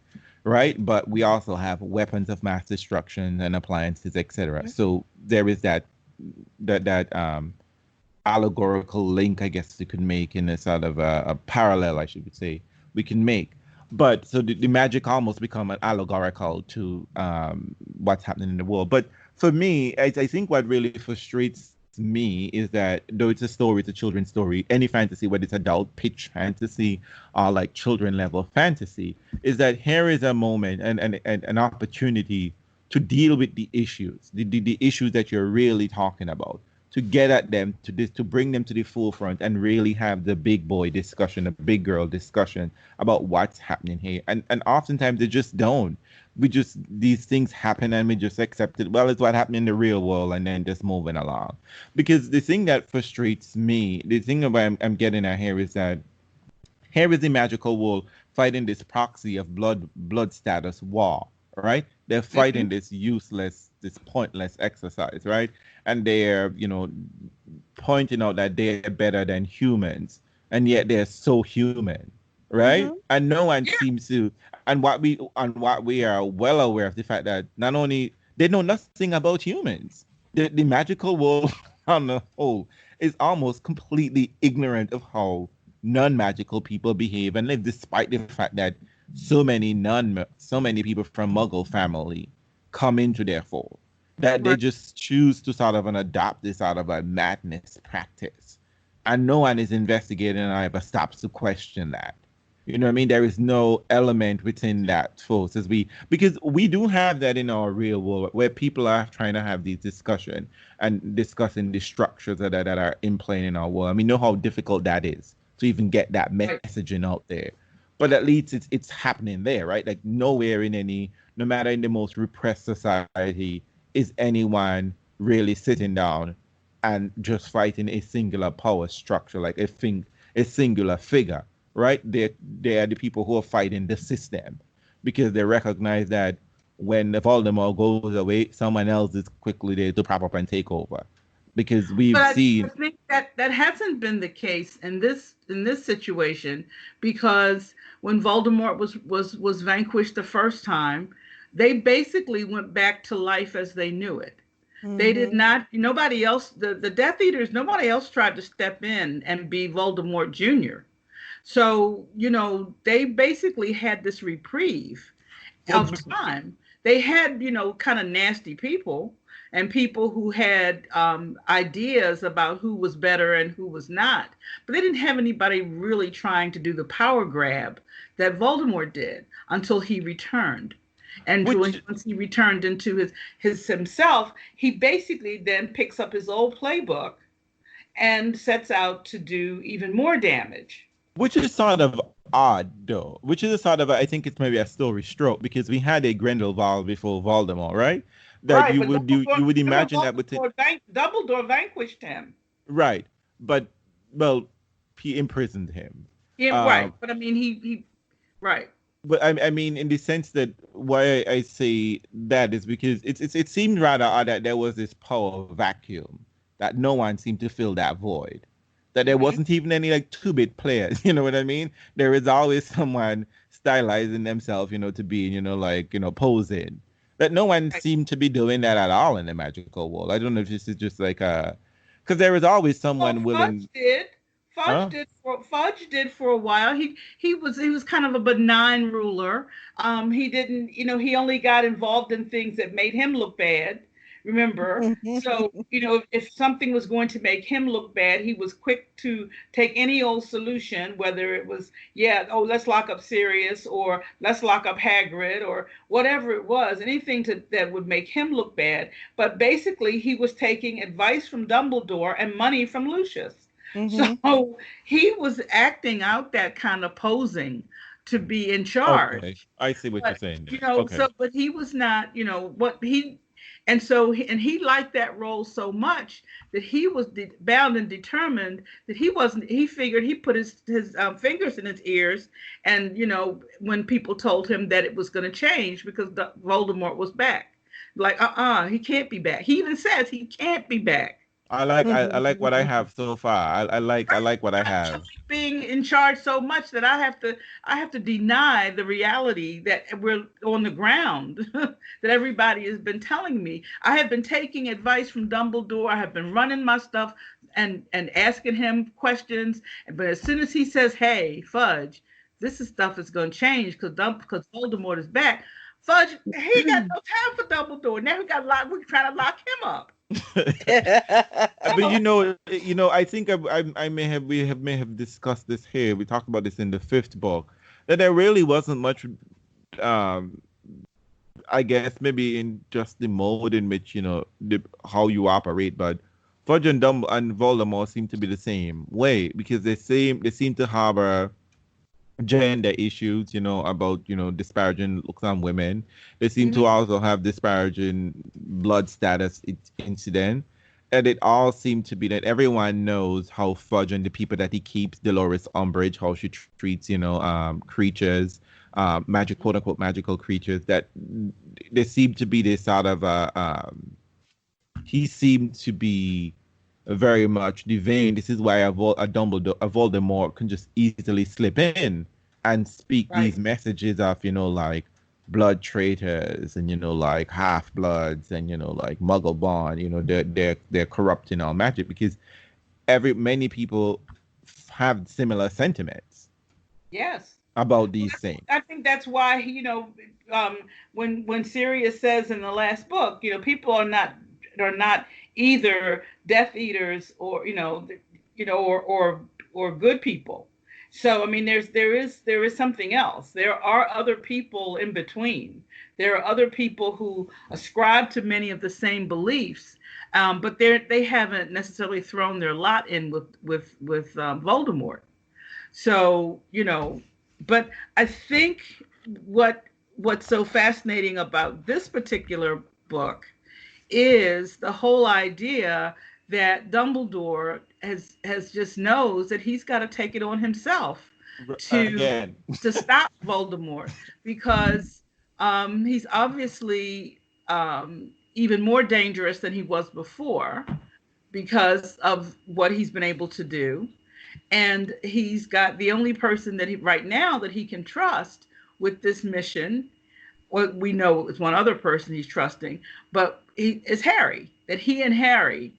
right? But we also have weapons of mass destruction and appliances, etc. So there is that allegorical link, I guess you could make in a sort of a parallel, I should say, we can make. But so the magic almost become an allegorical to what's happening in the world. But for me, I think what really frustrates me is that though it's a story, it's a children's story, any fantasy, whether it's adult pitch fantasy or like children level fantasy, is that here is a moment and an opportunity to deal with the issues, the issues that you're really talking about, to get at them, to bring them to the forefront and really have the big boy discussion, a big girl discussion about what's happening here. And oftentimes they just don't. These things happen and we just accept it. Well, it's what happened in the real world and then just moving along. Because the thing that frustrates me, the thing that I'm getting at here is that here is the magical world fighting this proxy of blood status war, right? They're fighting this useless, this pointless exercise, right? and they're, pointing out that they're better than humans, and yet they're so human, right? Mm-hmm. And no one Yeah. seems to, and what we are well aware of the fact that not only they know nothing about humans, the magical world on the whole is almost completely ignorant of how non-magical people behave and live, despite the fact that so many people from Muggle family come into their fold, that they Right. just choose to sort of adopt this out of a madness practice, and no one is investigating or ever stops to question that. You know what I mean? There is no element within that force because we do have that in our real world where people are trying to have these discussion and discussing the structures that are in play in our world. I mean, know how difficult that is to even get that Right. messaging out there. But at least it's happening there, right? Like nowhere in any, no matter in the most repressed society, is anyone really sitting down and just fighting a singular power structure, like a singular figure, right? They are the people who are fighting the system because they recognize that when the Voldemort goes away, someone else is quickly there to prop up and take over. Because we've But I seen, think that that hasn't been the case in this situation, because when Voldemort was vanquished the first time, they basically went back to life as they knew it. They did Mm-hmm. not, nobody else, the Death Eaters, nobody else tried to step in and be Voldemort Jr. So, they basically had this reprieve well, of time. They had, kind of nasty people and people who had ideas about who was better and who was not. But they didn't have anybody really trying to do the power grab that Voldemort did until he returned. And which once he returned into his himself, he basically then picks up his old playbook and sets out to do even more damage. which is sort of odd though. Which is a sort of I think it's maybe a story stroke because we had a Grindelwald before Voldemort, right? That Right, you but would do Dumbledore, you would remember imagine that within Dumbledore vanquished him. right, but well, he imprisoned him. Yeah, right. Um, But I mean, he right. but I mean, in the sense that why I say that is because it seemed rather odd that there was this power vacuum that no one seemed to fill that void. That there Hmm. wasn't even any like two-bit players. You know what I mean? There is always someone stylizing themselves, to be, like posing. That no one Right. seemed to be doing that at all in the magical world. I don't know if this is just like because there is always Well, someone willing. Fudge did. Huh? Fudge did for a while. He was kind of a benign ruler. He didn't, he only got involved in things that made him look bad. Remember? So, if something was going to make him look bad, he was quick to take any old solution, whether it was, yeah, oh, let's lock up Sirius or let's lock up Hagrid or whatever it was, anything that would make him look bad. But basically, he was taking advice from Dumbledore and money from Lucius. Mm-hmm. So he was acting out that kind of posing to be in Okay, charge. I see what you're But saying there. Okay. but he was not, what he, and so he liked that role so much that he was bound and determined that he wasn't. He figured he put his fingers in his ears, and when people told him that it was going to change because Voldemort was back, like he can't be back. He even says he can't be back. I like what I have so far. I like what I have. Being in charge so much that I have to deny the reality that we're on the ground that everybody has been telling me. I have been taking advice from Dumbledore. I have been running my stuff and asking him questions. But as soon as he says, "Hey, Fudge, stuff is going to change because Voldemort is back," Fudge, he got no time for Dumbledore. Now we're trying to lock him up. But I think I may have discussed this here. We talked about this in the fifth book that there really wasn't much. Um, I guess maybe in just the mode in which how you operate, but Fudge and and Voldemort seem to be the same way because they seem to harbor gender issues, about disparaging looks on women. They seem to Mhm. also have disparaging blood status incident. And it all seemed to be that everyone knows how Fudge and the people that he keeps, Dolores Umbridge, how she treats, creatures, magic, quote unquote, magical creatures, that there seem to be this sort of he seemed to be very much the vein. This is why a Dumbledore, a Voldemort can just easily slip in and speak these Right. messages of, like blood traitors and, like half bloods and, like muggle born, they're corrupting our magic because many people have similar sentiments Yes. about Well, these things. I think that's why um, when Sirius says in the last book, people are not either Death Eaters or or good people. So I mean, there is something else. There are other people in between. There are other people who ascribe to many of the same beliefs, but they haven't necessarily thrown their lot in with Voldemort. So, but I think what what's so fascinating about this particular book is the whole idea that Dumbledore has just knows that he's got to take it on himself to Again. stop Voldemort because he's obviously even more dangerous than he was before because of what he's been able to do, and he's got the only person that he right now that he can trust with this mission. Well, we know it's one other person he's trusting, but is Harry. That he and Harry,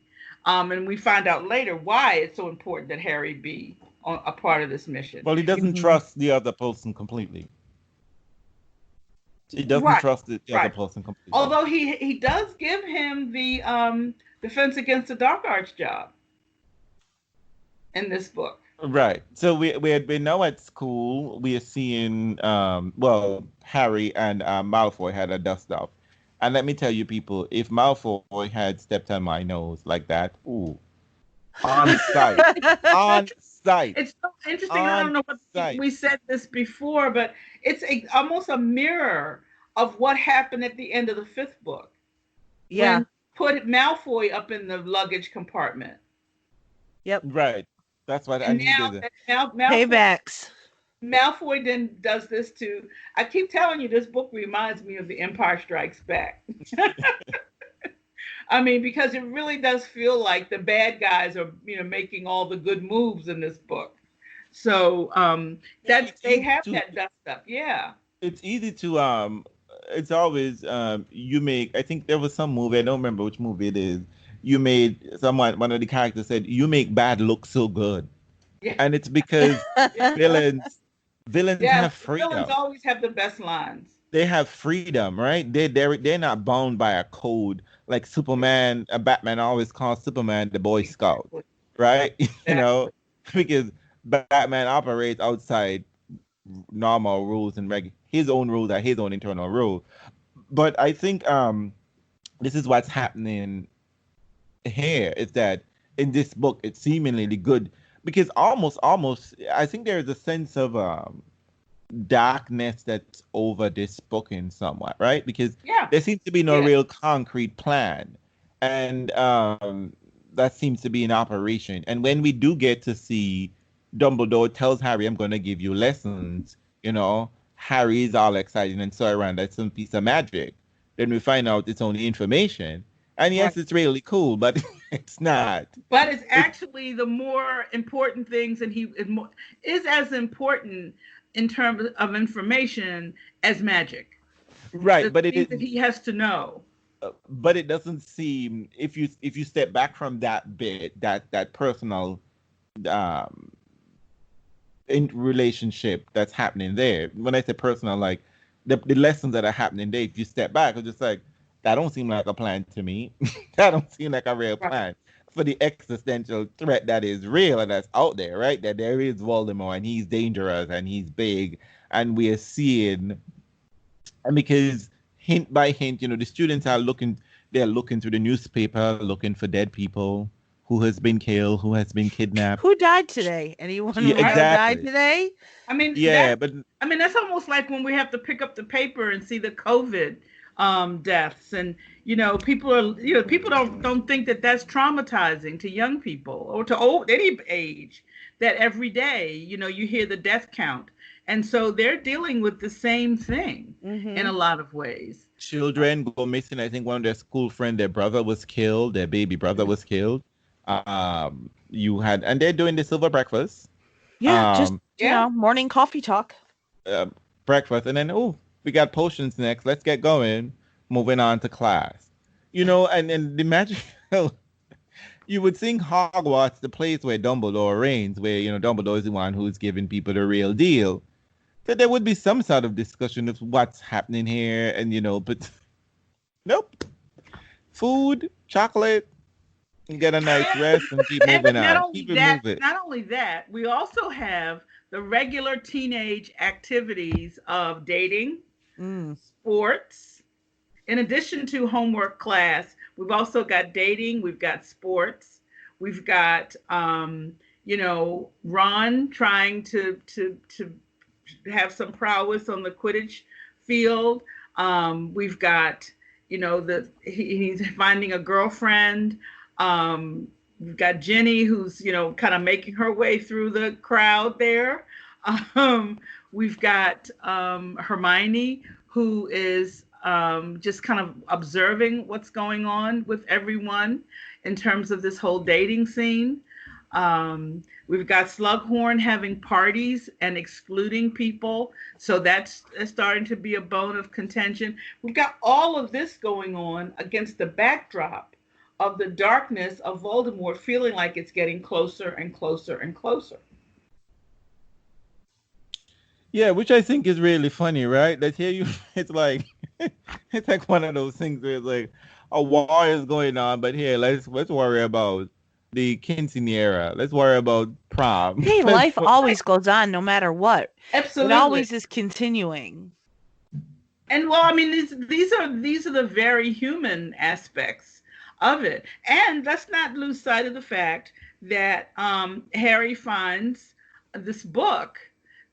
and we find out later why it's so important that Harry be a part of this mission. Well, he doesn't Mhm. trust the other person completely. He doesn't Right, trust the other right. person completely. Although he does give him the defense against the dark arts job in this book. Right. So we know at school we are seeing well, Harry and Malfoy had a dust off. And let me tell you people, if Malfoy had stepped on my nose like that, ooh, on sight. On sight. It's so interesting. I On don't know what sight. we said this before, but it's almost a mirror of what happened at the end of the fifth book. Yeah. When put Malfoy up in the luggage compartment. Yep. Right. That's what I And now needed. Paybacks. Malfoy then does this to. I keep telling you, this book reminds me of The Empire Strikes Back. I mean, because it really does feel like the bad guys are, making all the good moves in this book. So It's they easy have to that dust up, yeah. it's easy to it's always you make, I think there was some movie, I don't remember which movie it is. You made one of the characters said you make bad look so good. Yeah. And it's because villains Yes, have the villains freedom. always have the best lines. They have freedom, right? They're not bound by a code like Superman. Batman always calls Superman the Boy Scout, Exactly. right? Exactly. Because Batman operates outside normal rules and his own rules are his own internal rules. But I think this is what's happening here is that in this book it's seemingly good because almost I think there is a sense of darkness that's over this book in somewhat, right? Because Yeah. there seems to be no Yeah. real concrete plan. And that seems to be in operation. And when we do get to see Dumbledore tells Harry, I'm going to give you lessons, Harry is all excited and so around. That's some piece of magic. Then we find out it's only information. And yes, Right. it's really cool, but it's not. But it's actually the more important things, and he is as important in terms of information as magic. Right, The but it things is, that he has to know. but it doesn't seem if you step back from that bit, that personal um in relationship that's happening there. When I say personal, like the lessons that are happening there, if you step back, it's just like that don't seem like a plan to me. That don't seem like a real Right. plan for the existential threat that is real and that's out there, right? That there is Voldemort and he's dangerous and he's big, and we are seeing, and because hint by hint, the students are looking, they're looking through the newspaper, looking for dead people, who has been killed, who has been kidnapped. Who died today? Anyone Yeah, who died exactly. today? I mean, Yeah, but that's almost like when we have to pick up the paper and see the COVID deaths, and people don't think that that's traumatizing to young people or to old any age. That every day, you hear the death count, and so they're dealing with the same thing in a lot of ways. children go missing. I think one of their school friend, their brother was killed. Their baby brother was killed. You had, and they're doing the silver breakfast. Yeah, just Yeah. morning coffee talk. uh, breakfast, and then we got potions next. Let's get going. Moving on to class. And the magic. You would think Hogwarts, the place where Dumbledore reigns, where Dumbledore is the one who's giving people the real deal. That there would be some sort of discussion of what's happening here, and but nope. Food, chocolate, and get a nice rest and keep moving on. Not only that, we also have the regular teenage activities of dating, sports. In addition to homework class, we've also got dating, we've got sports, we've got Ron trying to have some prowess on the Quidditch field. We've got he's finding a girlfriend. We've got Jenny, who's kind of making her way through the crowd there. We've got Hermione, who is just kind of observing what's going on with everyone in terms of this whole dating scene. We've got Slughorn having parties and excluding people. So that's starting to be a bone of contention. We've got all of this going on against the backdrop of the darkness of Voldemort feeling like it's getting closer and closer and closer. Yeah, which I think is really funny, right? Let's hear you. It's like one of those things where it's like a war is going on, but here let's worry about the quinceanera. Let's worry about prom. Hey, life always goes on no matter what. Absolutely. It always is continuing. And well, I mean, these are the very human aspects of it. And let's not lose sight of the fact that Harry finds this book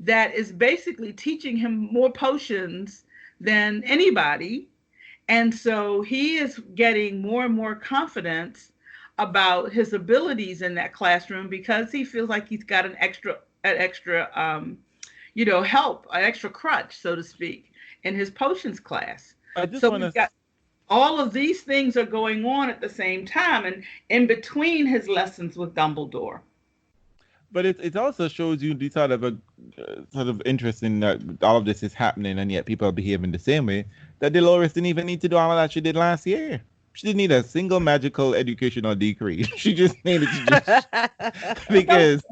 that is basically teaching him more potions than anybody. And so he is getting more and more confidence about his abilities in that classroom because he feels like he's got an extra help, an extra crutch, so to speak, in his potions class. We've got all of these things are going on at the same time and in between his lessons with Dumbledore. But it also shows you the sort of interesting that all of this is happening and yet people are behaving the same way. That Dolores didn't even need to do all of that she did last year. She didn't need a single magical educational degree. She just needed to because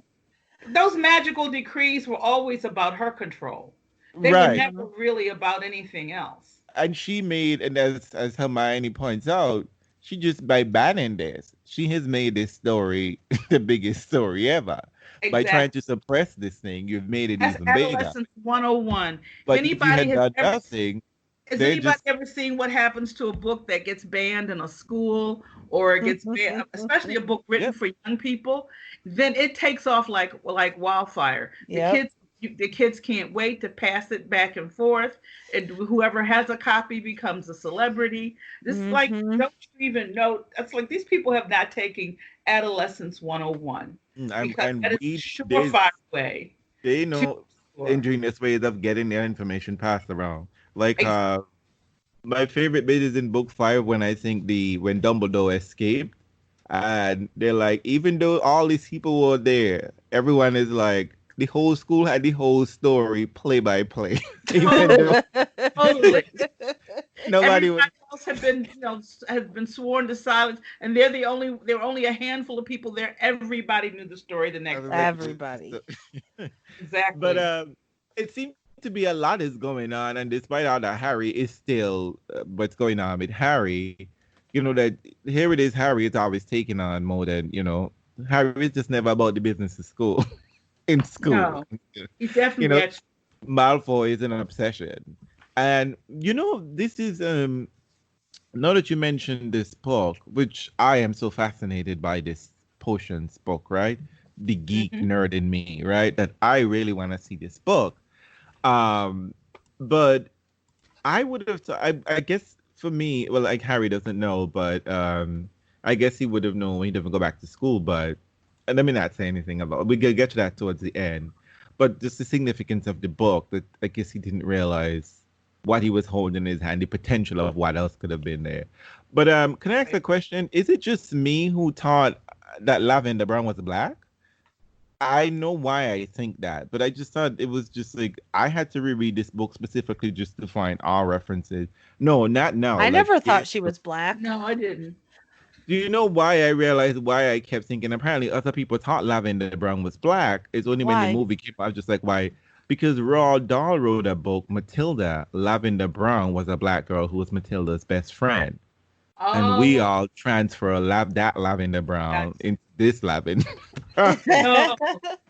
those magical decrees were always about her control. They were never really about anything else. And she made, and as Hermione points out, she just by banning this, she has made this story the biggest story ever. Exactly. By trying to suppress this thing, you've made it even bigger. Adolescence 101. But anybody has anybody ever seen what happens to a book that gets banned in a school or it gets banned, especially a book written for young people? Then it takes off like wildfire. The kids can't wait to pass it back and forth. And whoever has a copy becomes a celebrity. This is like, don't you even know? It's like these people have not taken Adolescence 101. And that is a surefire way. They know ingenious ways of getting their information passed around. Like my favorite bit is in book 5 when when Dumbledore escaped, and they're like, even though all these people were there, everyone is like, the whole school had the whole story play by play. Totally. Nobody else have been sworn to silence, and there were only a handful of people there. Everybody knew the story the next day. Everybody. Exactly. But it seems to be a lot is going on, and despite all that, Harry is still what's going on with Harry. That here it is. Harry is always taking on more than Harry is just never about the business of school. In school, no, he's definitely Malfoy is an obsession, and this is now that you mentioned this book, which I am so fascinated by this potions book, right? The geek nerd in me, right? That I really want to see this book, but I would have. I guess for me, well, like Harry doesn't know, but I guess he would have known when he didn't go back to school, but. And let me not say anything about it. We can get to that towards the end. But just the significance of the book that I guess he didn't realize what he was holding in his hand, the potential of what else could have been there. But can I ask a question? Is it just me who thought that Lavender Brown was black? I know why I think that, but I just thought it was just like I had to reread this book specifically just to find all references. No, not now. I Like never thought she was black. No, I didn't. do you know why I realized why I kept thinking apparently other people thought Lavender Brown was black? It's only when the Why? movie came out, I was just like, why? Because Roald Dahl wrote a book, Matilda. Lavender Brown was a black girl who was Matilda's best friend. And we Oh, all transfer that Lavender Brown that's into this Lavender. no.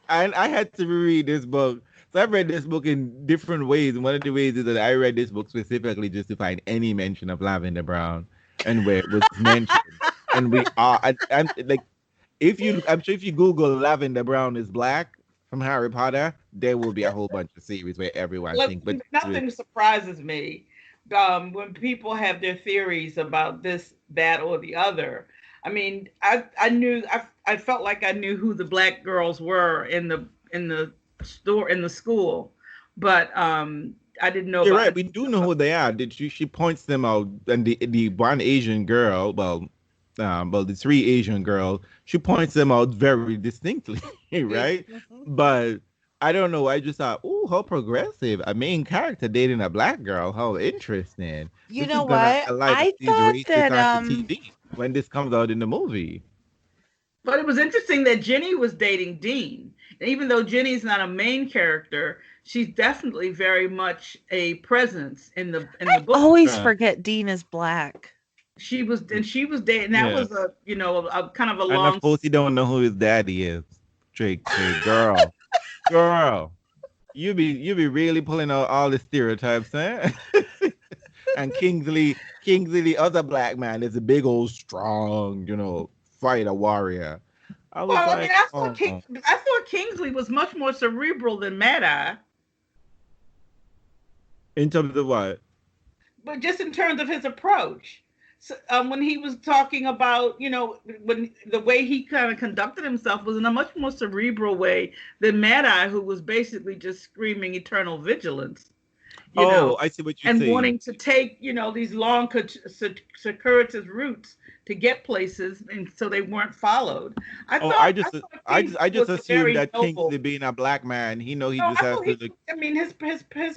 And I had to reread this book. So I've read this book in different ways. And one of the ways is that I read this book specifically just to find any mention of Lavender Brown and where it was mentioned. And we are, I'm like, I'm sure if you Google Lavender Brown is black from Harry Potter, there will be a whole bunch of series where everyone Look, thinks, but nothing surprises me when people have their theories about this, that, or the other. I mean, I felt like I knew who the black girls were in the school, but I didn't know you're about right. We do know who they are. Did she points them out, and the one Asian girl, well, the three Asian girls, she points them out very distinctly, right? But I don't know. I just thought, oh, how progressive! A main character dating a black girl. How interesting! You This know is gonna what? highlight I these thought racists that onto TV when this comes out in the movie. But it was interesting that Jenny was dating Dean. And even though Jenny's not a main character, she's definitely very much a presence in the book. always Uh, forget Dean is black. She was dating. That yeah, was a kind of a and of long. course, you don't know who his daddy is. Trick, girl, girl. You be really pulling out all the stereotypes, eh? And Kingsley, the other black man, is a big old strong, fighter warrior. I was Well, I mean, like, oh, I thought Kingsley was much more cerebral than Mad Eye, in terms of what? but just in terms of his approach. So, when he was talking about, when the way he kind of conducted himself was in a much more cerebral way than Mad Eye, who was basically just screaming eternal vigilance, Oh, I see what you're and saying. wanting to take, these long circuitous routes to get places, and so they weren't followed. Oh, I thought I Kingsley just was a assumed very that noble. Kingsley being a black man, he No, just I has thought to look. I mean, his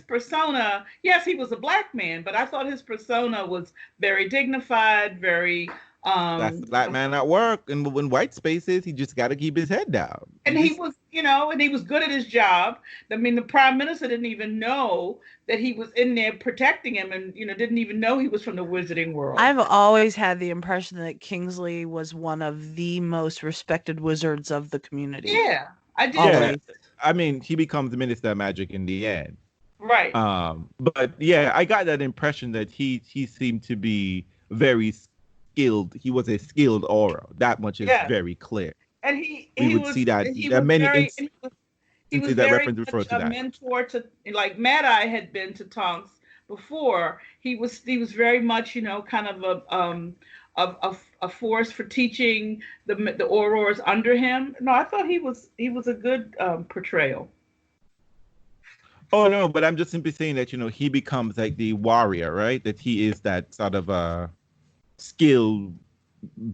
persona. Yes, he was a black man, but I thought his persona was very dignified, very That's the black man at work, and when white spaces, he just got to keep his head down. and he was, and he was good at his job. I mean, the prime minister didn't even know that he was in there protecting him, and didn't even know he was from the wizarding world. I've always had the impression that Kingsley was one of the most respected wizards of the community. Yeah, I did. Always. Yeah, I mean, he becomes the minister of magic in the end. Right. But yeah, I got that impression that he seemed to be very skilled. He was a skilled aura. That much is Yeah. very clear. And We would see that. There are many instances that very reference refer much to a that. mentor to, like Mad Eye had been to Tonks before. He was very much, kind of a force for teaching the aurors under him. No, I thought he was a good portrayal. Oh no, but I'm just simply saying that he becomes like the warrior, right? That he is that sort of skilled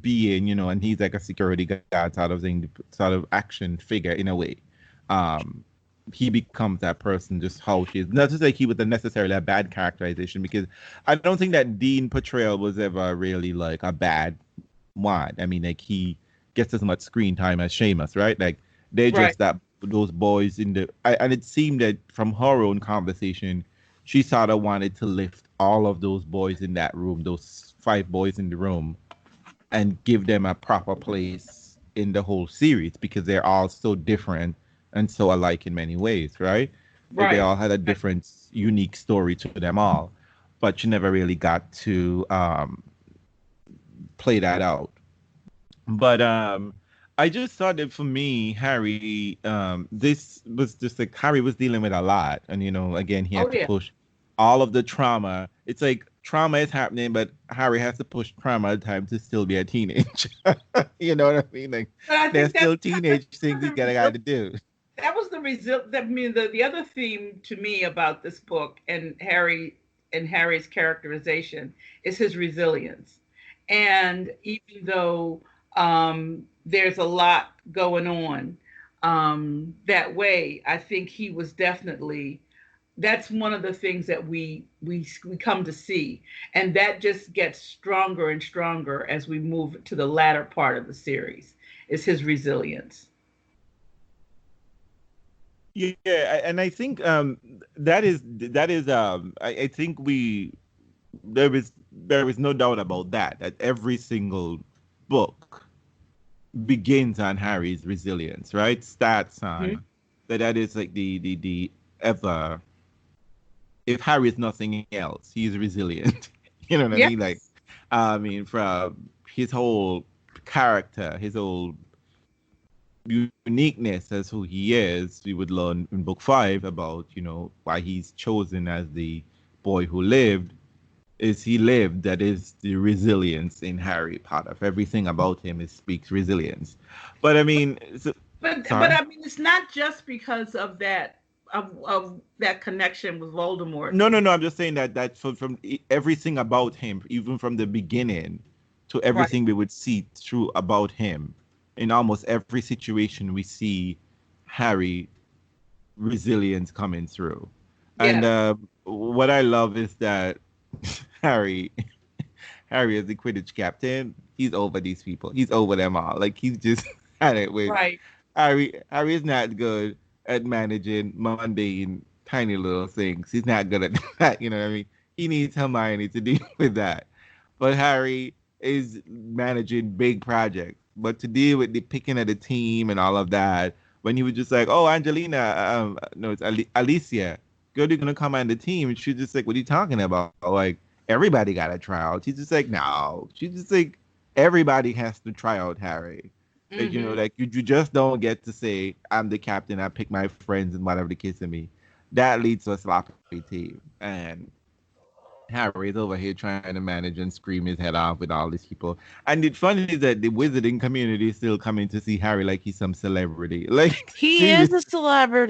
being, and he's like a security guard sort of thing, sort of action figure in a way. He becomes that person, just how she is. Not just like he was necessarily a bad characterization, because I don't think that Dean portrayal was ever really like a bad one. I mean, like he gets as much screen time as Seamus, right? Like they're just that those boys and it seemed that from her own conversation, she sort of wanted to lift all of those boys in that room, those 5 boys in the room, and give them a proper place in the whole series, because they're all so different and so alike in many ways, right? Like they all had a different, unique story to them all, but you never really got to play that out. But I just thought that for me, Harry, this was just like Harry was dealing with a lot, and again, he had to push all of the trauma. It's like trauma is happening, but Harry has to push trauma at times to still be a teenager. You know what I mean? Like there's still teenage things he's got to do. That was the result. I mean, the other theme to me about this book and Harry in Harry's characterization is his resilience. And even though there's a lot going on that way, I think he was definitely, that's one of the things that we come to see, and that just gets stronger and stronger as we move to the latter part of the series, is his resilience. Yeah, and I think I think there is no doubt about that every single book begins on Harry's resilience, right? Starts on Mhm. that is like the ever, if Harry is nothing else, he's resilient. You know what I Yes. mean? Like, I mean, from his whole character, his whole uniqueness as who he is, we would learn in book 5 about, why he's chosen as the boy who lived, is he lived. That is the resilience in Harry Potter. Everything about him speaks resilience. But I mean, But sorry. I mean, it's not just because of that, of that connection with Voldemort. No. I'm just saying that from everything about him, even from the beginning to Right. everything we would see through about him, in almost every situation we see Harry resilience coming through. And Yes. what I love is that Harry, Harry as the Quidditch captain, he's over these people. He's over them all. Like he's just at it with Right. Harry. Harry is not good at managing mundane, tiny little things. He's not good at that. You know what I mean? He needs Hermione to deal with that. But Harry is managing big projects. But to deal with the picking of the team and all of that, when he was just like, "Oh, Angelina, no, it's Alicia, girl, you're gonna come on the team," and she's just like, "What are you talking about? Like, everybody got to try out." She's just like, "No," she's just like, "Everybody has to try out Harry." Like, Hmm. like you just don't get to say, "I'm the captain. I pick my friends and whatever the case may be." That leads to a sloppy team, and Harry's over here trying to manage and scream his head off with all these people. And it's funny that the wizarding community is still coming to see Harry like he's some celebrity. Like, He is a seriously,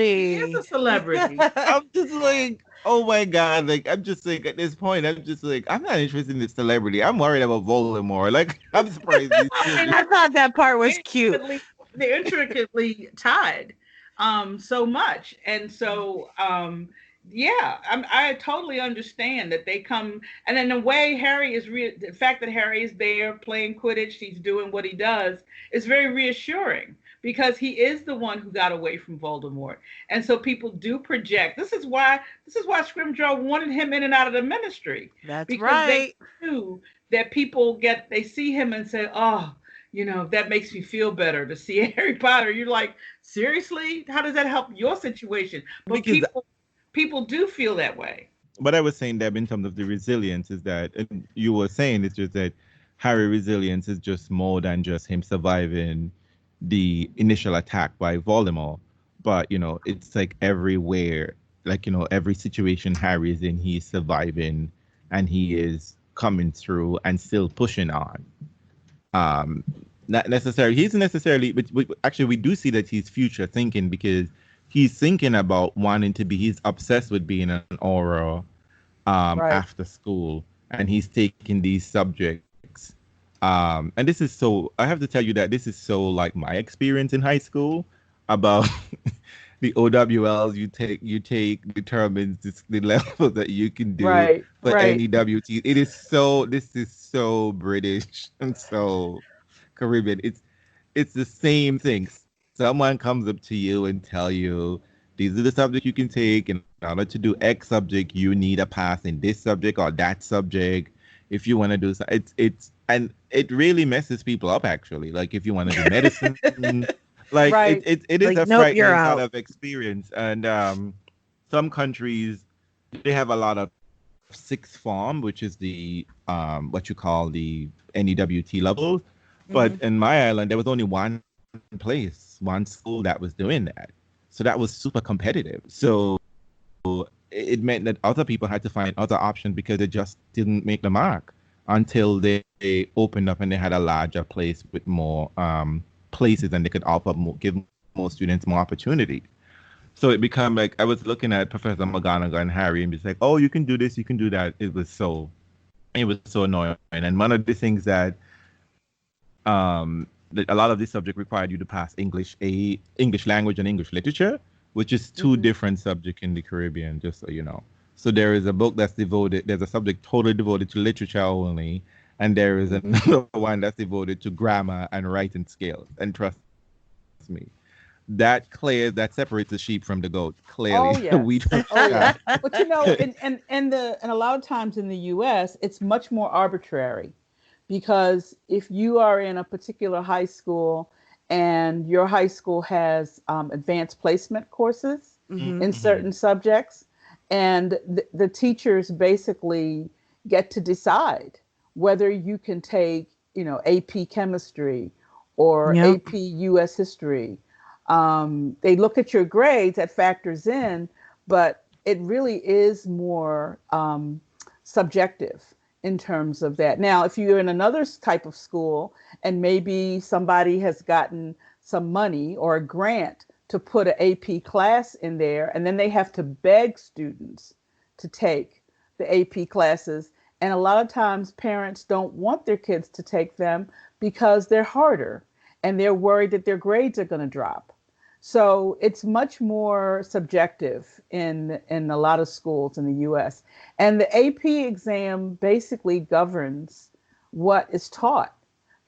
He is a celebrity. celebrity. I'm just like, oh my God. Like, I'm just like, at this point, I'm just like, I'm not interested in this celebrity. I'm worried about Voldemort. Like, I'm surprised these I mean, children. I thought that part was cute. they're intricately tied, so much, and so yeah, I totally understand that they come, and in a way, the fact that Harry is there playing Quidditch, he's doing what he does, is very reassuring because he is the one who got away from Voldemort, and so people do project. This is why Scrimgeour wanted him in and out of the Ministry, That's because they right. knew that they see him and say, oh, that makes me feel better to see Harry Potter. You're like, seriously? How does that help your situation? But Because people do feel that way. what I was saying, Deb, in terms of the resilience is that, and you were saying it's just that Harry resilience is just more than just him surviving the initial attack by Voldemort. But, it's like everywhere, like, every situation Harry is in, he's surviving and he is coming through and still pushing on. Um, Not necessarily, he's necessarily, but actually, we do see that he's future thinking because he's thinking about wanting to be, he's obsessed with being an aura Right. after school, and he's taking these subjects. And this is so, I have to tell you that this is so like my experience in high school about the OWLs you take determines the level that you can do Right. for Right. any WT. This is so British and so Caribbean. It's the same thing. Someone comes up to you and tell you these are the subjects you can take. In order to do X subject, you need a pass in this subject or that subject. If you want to do so, and it really messes people up actually. Like if you want to do medicine, like Right. it is Like, a nope, you're frightening sort out. of experience. And some countries they have a lot of sixth form, which is the what you call the NEWT level. But Mhm. in my island, there was only one place, one school that was doing that. So that was super competitive. So it meant that other people had to find other options because they just didn't make the mark until they opened up and they had a larger place with more places and they could offer more, give more students more opportunity. So it become like I was looking at Professor McGonagall and Harry and be like, oh, you can do this, you can do that. It was so annoying. And one of the things that a lot of this subject required you to pass English language and English literature, which is two different subjects in the Caribbean, just so you know. So there is a book that's devoted, there's a subject totally devoted to literature only, and there is another one that's devoted to grammar and writing skills. And trust me, that separates the sheep from the goat. Clearly, Oh yeah. we don't Oh yeah. have. But and a lot of times in the US, it's much more arbitrary, because if you are in a particular high school and your high school has advanced placement courses in certain subjects, and the teachers basically get to decide whether you can take, AP chemistry or AP US history. They look at your grades, that factors in, but it really is more subjective in terms of that. Now, if you're in another type of school and maybe somebody has gotten some money or a grant to put an AP class in there, and then they have to beg students to take the AP classes. And a lot of times parents don't want their kids to take them because they're harder and they're worried that their grades are going to drop. So it's much more subjective in a lot of schools in the US. And the AP exam basically governs what is taught,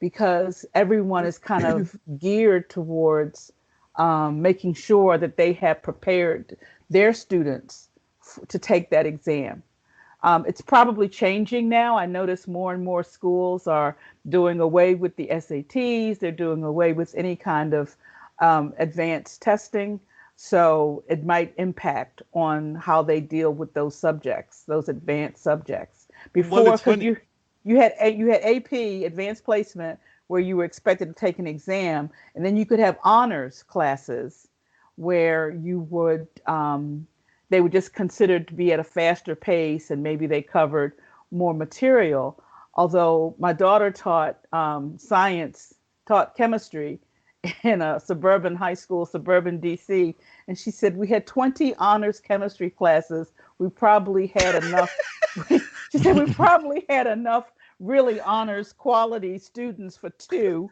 because everyone is kind of geared towards making sure that they have prepared their students to take that exam. It's probably changing now. I notice more and more schools are doing away with the SATs. They're doing away with any kind of advanced testing. So it might impact on how they deal with those subjects, those advanced subjects. Before, because you had AP, advanced placement, where you were expected to take an exam, and then you could have honors classes where you would they were just considered to be at a faster pace, and maybe they covered more material. Although my daughter taught chemistry in a suburban high school, suburban DC. And she said, we had 20 honors chemistry classes. We probably had enough. She said, we probably had enough really honors quality students for 2.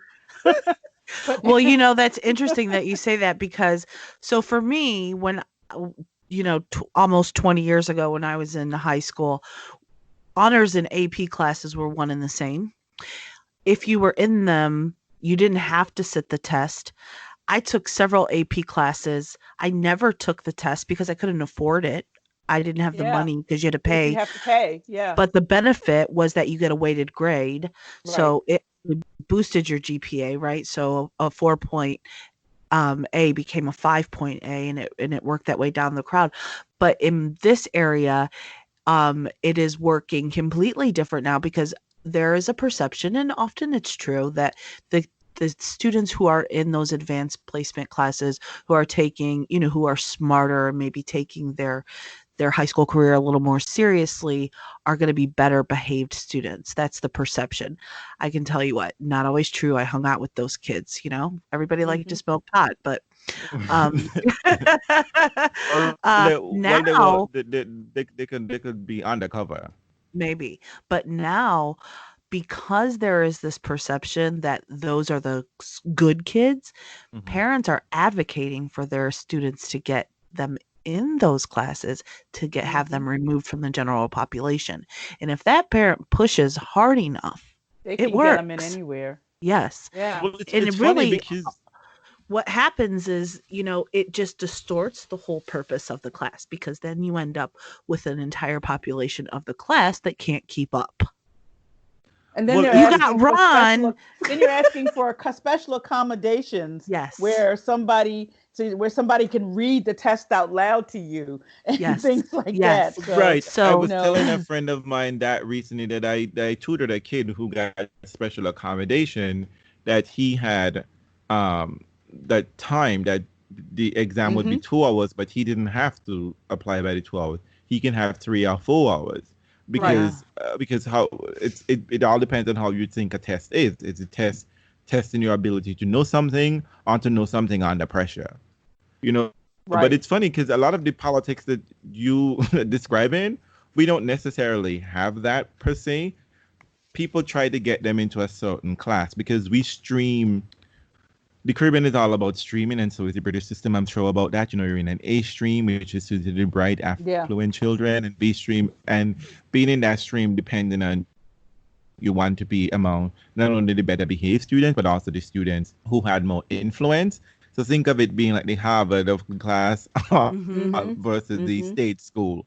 Well, that's interesting that you say that, because so for me, when, almost 20 years ago when I was in high school, honors and AP classes were one and the same. If you were in them, you didn't have to sit the test. I took several AP classes. I never took the test because I couldn't afford it. I didn't have the money because you had to pay. You have to pay, yeah. But the benefit was that you get a weighted grade. Right. So it boosted your GPA, right? So a 4-point A became a 5-point A, and it worked that way down the crowd. But in this area, it is working completely different now, because there is a perception, and often it's true, that the students who are in those advanced placement classes, who are taking, who are smarter, maybe taking their high school career a little more seriously, are going to be better behaved students. That's the perception. I can tell you what, not always true. I hung out with those kids, everybody liked to smoke pot, but now they could be undercover. Maybe. But now, because there is this perception that those are the good kids, parents are advocating for their students to get them in those classes, to have them removed from the general population. And if that parent pushes hard enough, they can it works. Get them in anywhere. Yes. Yeah. Well, it's really, because what happens is, it just distorts the whole purpose of the class, because then you end up with an entire population of the class that can't keep up. And then you're asking for special accommodations. Yes. Where somebody can read the test out loud to you and things like that. So, right. So I was telling a friend of mine that recently that I tutored a kid who got special accommodation, that he had that time that the exam would be 2 hours, but he didn't have to apply by the 2 hours. He can have 3 or 4 hours, because how it all depends on how you think a test is. It's a testing your ability to know something or to know something under pressure. But it's funny because a lot of the politics that you describing, we don't necessarily have that per se. People try to get them into a certain class because we stream. The Caribbean is all about streaming, and so is the British system. I'm sure about that. You know, you're in an A stream, which is to the bright, affluent children, and B stream, and being in that stream, depending on you want to be among not only the better behaved students, but also the students who had more influence. So think of it being like the Harvard of the class versus the state school.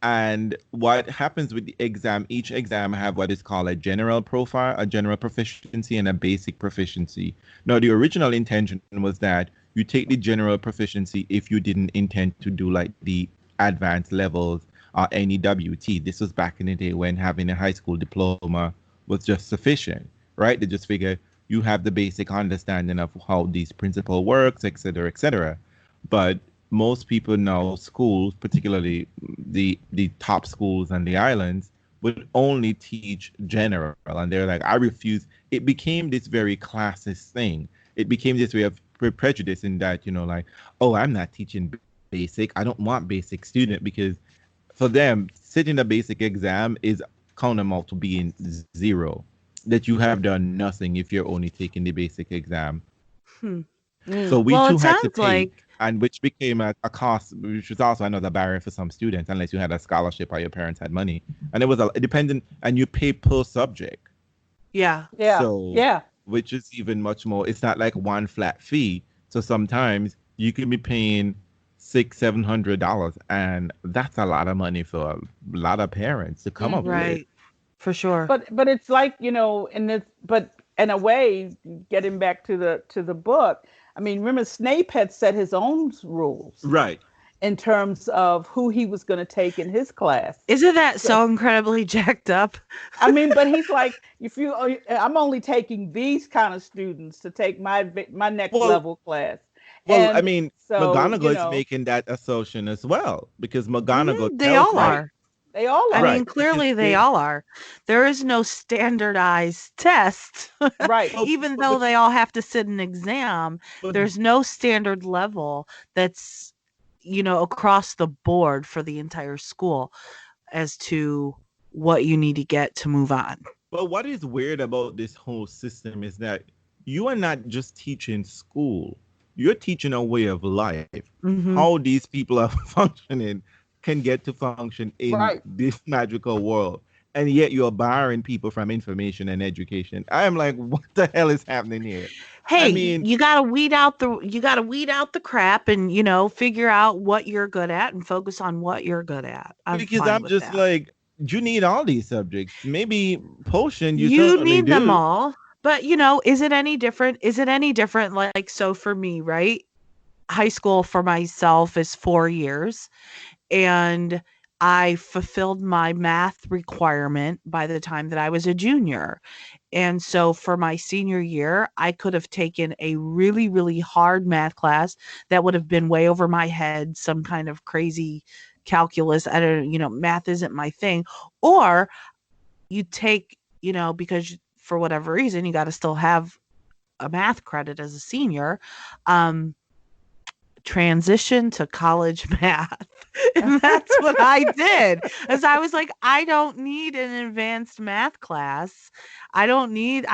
And what happens with the exam, each exam have what is called a general profile, a general proficiency, and a basic proficiency. Now, the original intention was that you take the general proficiency if you didn't intend to do like the advanced levels or any WT. This was back in the day when having a high school diploma was just sufficient, right? They just figure you have the basic understanding of how these principle works, et cetera, but most people know schools, particularly the top schools on the islands, would only teach general. And they're like, I refuse. It became this very classist thing. It became this way of prejudice in that, you know, like, oh, I'm not teaching basic. I don't want basic student because for them, sitting a basic exam is countermount to being zero, that you have done nothing if you're only taking the basic exam. So we too had to pay, and which became a cost, which was also another barrier for some students, unless you had a scholarship or your parents had money. And it was dependent, and you pay per subject. Yeah. So which is even much more. It's not like one flat fee. So sometimes you can be paying $600-700, and that's a lot of money for a lot of parents to come up with. For sure. But it's like, you know, but in a way, getting back to the book, I mean, remember Snape had set his own rules, right, in terms of who he was going to take in his class. Isn't that so incredibly jacked up? I mean, but he's like, I'm only taking these kind of students to take my next level class. Well, and I mean, so, McGonagall is making that assertion as well, because McGonagall they all are. They all are. I mean, clearly they all are. There is no standardized test. Right. Even though they all have to sit an exam, there's no standard level that's, you know, across the board for the entire school as to what you need to get to move on. But what is weird about this whole system is that you are not just teaching school. You're teaching a way of life. How these people are functioning can get to function in this magical world, and yet you're barring people from information and education. I am like, what the hell is happening here? Hey, I mean, you gotta weed out the crap, and, you know, figure out what you're good at and focus on what you're good at. Because I'm just like, you need all these subjects. Maybe potion, you need them all, but, you know, is it any different? Like, so for me, right? High school for myself is 4 years. And I fulfilled my math requirement by the time that I was a junior. And so for my senior year, I could have taken a really, really hard math class that would have been way over my head, some kind of crazy calculus. I don't, you know, math isn't my thing. Or you take, you know, because for whatever reason, you got to still have a math credit as a senior. Transition to college math. And that's what I did. As I was like, I don't need an advanced math class. I don't need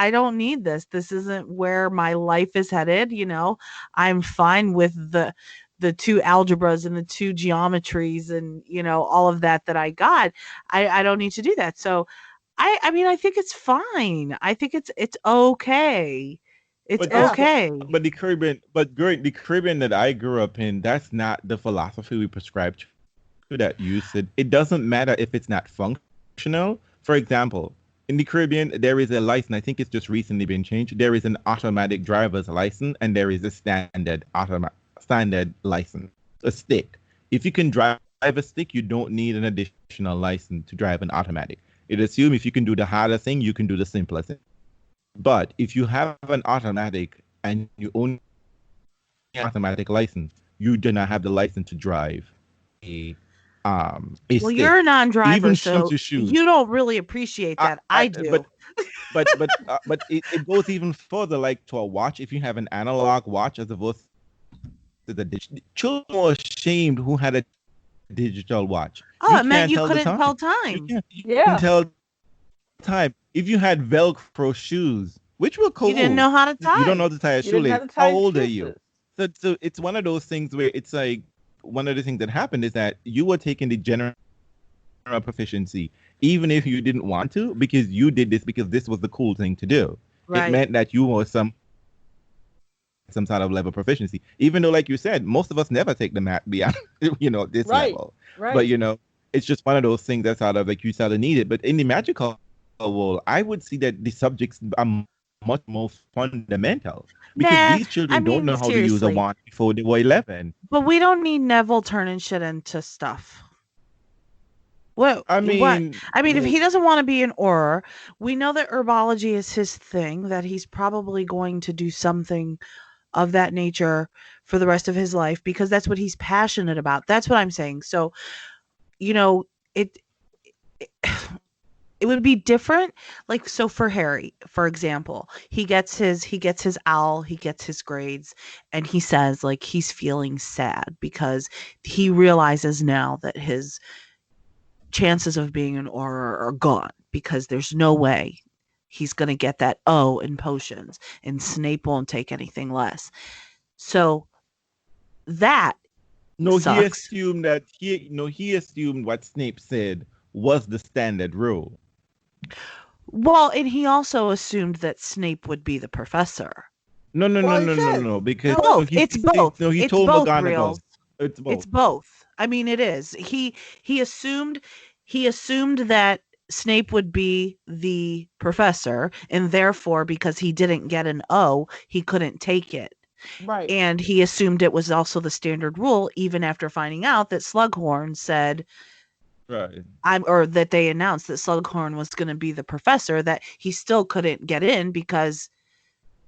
this. This isn't where my life is headed. You know, I'm fine with the 2 algebras and the 2 geometries and, you know, all of that I got. I don't need to do that. So I mean, I think it's fine. I think it's okay. It's okay. But the Caribbean that I grew up in, that's not the philosophy we prescribe to that use it. It doesn't matter if it's not functional. For example, in the Caribbean, there is a license. I think it's just recently been changed. There is an automatic driver's license, and there is a standard license, a stick. If you can drive a stick, you don't need an additional license to drive an automatic. It assumes if you can do the harder thing, you can do the simpler thing. But if you have an automatic and you only have an automatic license, you do not have the license to drive a well, stick. You're a non-driver, even so you don't really appreciate that. I do. But it goes even further, like to a watch. If you have an analog watch as opposed children were ashamed who had a digital watch. Oh, You it meant can't you tell the couldn't time. tell You time. can't, you Yeah. can't tell time. If you had Velcro shoes, which were cool, You didn't know how to tie. you don't know how to tie a You didn't shoelace. have to tie How your old are you? shoelaces. So it's one of those things where it's like one of the things that happened is that you were taking the general proficiency, even if you didn't want to, because you did this because this was the cool thing to do. Right. It meant that you were some sort of level of proficiency, even though, like you said, most of us never take the math beyond this Right. level. Right. But it's just one of those things that's sort of like you sort of need it. But in the magical world, I would see that the subjects are much more fundamental because Nah, these children I don't mean, know how to use a seriously. wand before they were 11. But we don't need Neville turning shit into stuff. What? I What? mean, I mean, if he doesn't want to be an Auror, we know that herbology is his thing, that he's probably going to do something of that nature for the rest of his life because that's what he's passionate about. That's what I'm saying. So, it it would be different. Like, so for Harry, for example, he gets his owl, he gets his grades, and he says like he's feeling sad because he realizes now that his chances of being an Auror are gone because there's no way he's going to get that O in potions, and Snape won't take anything less. So that he sucks. assumed that he assumed what Snape said was the standard rule. Well, and he also assumed that Snape would be the professor. No, because Both. It's both. he It's told both, McGonagall. Realz. It's both. It's both. I mean, it is. He assumed that Snape would be the professor, and therefore, because he didn't get an O, he couldn't take it. Right. And he assumed it was also the standard rule, even after finding out that Slughorn said, right. or that they announced that Slughorn was going to be the professor, that he still couldn't get in because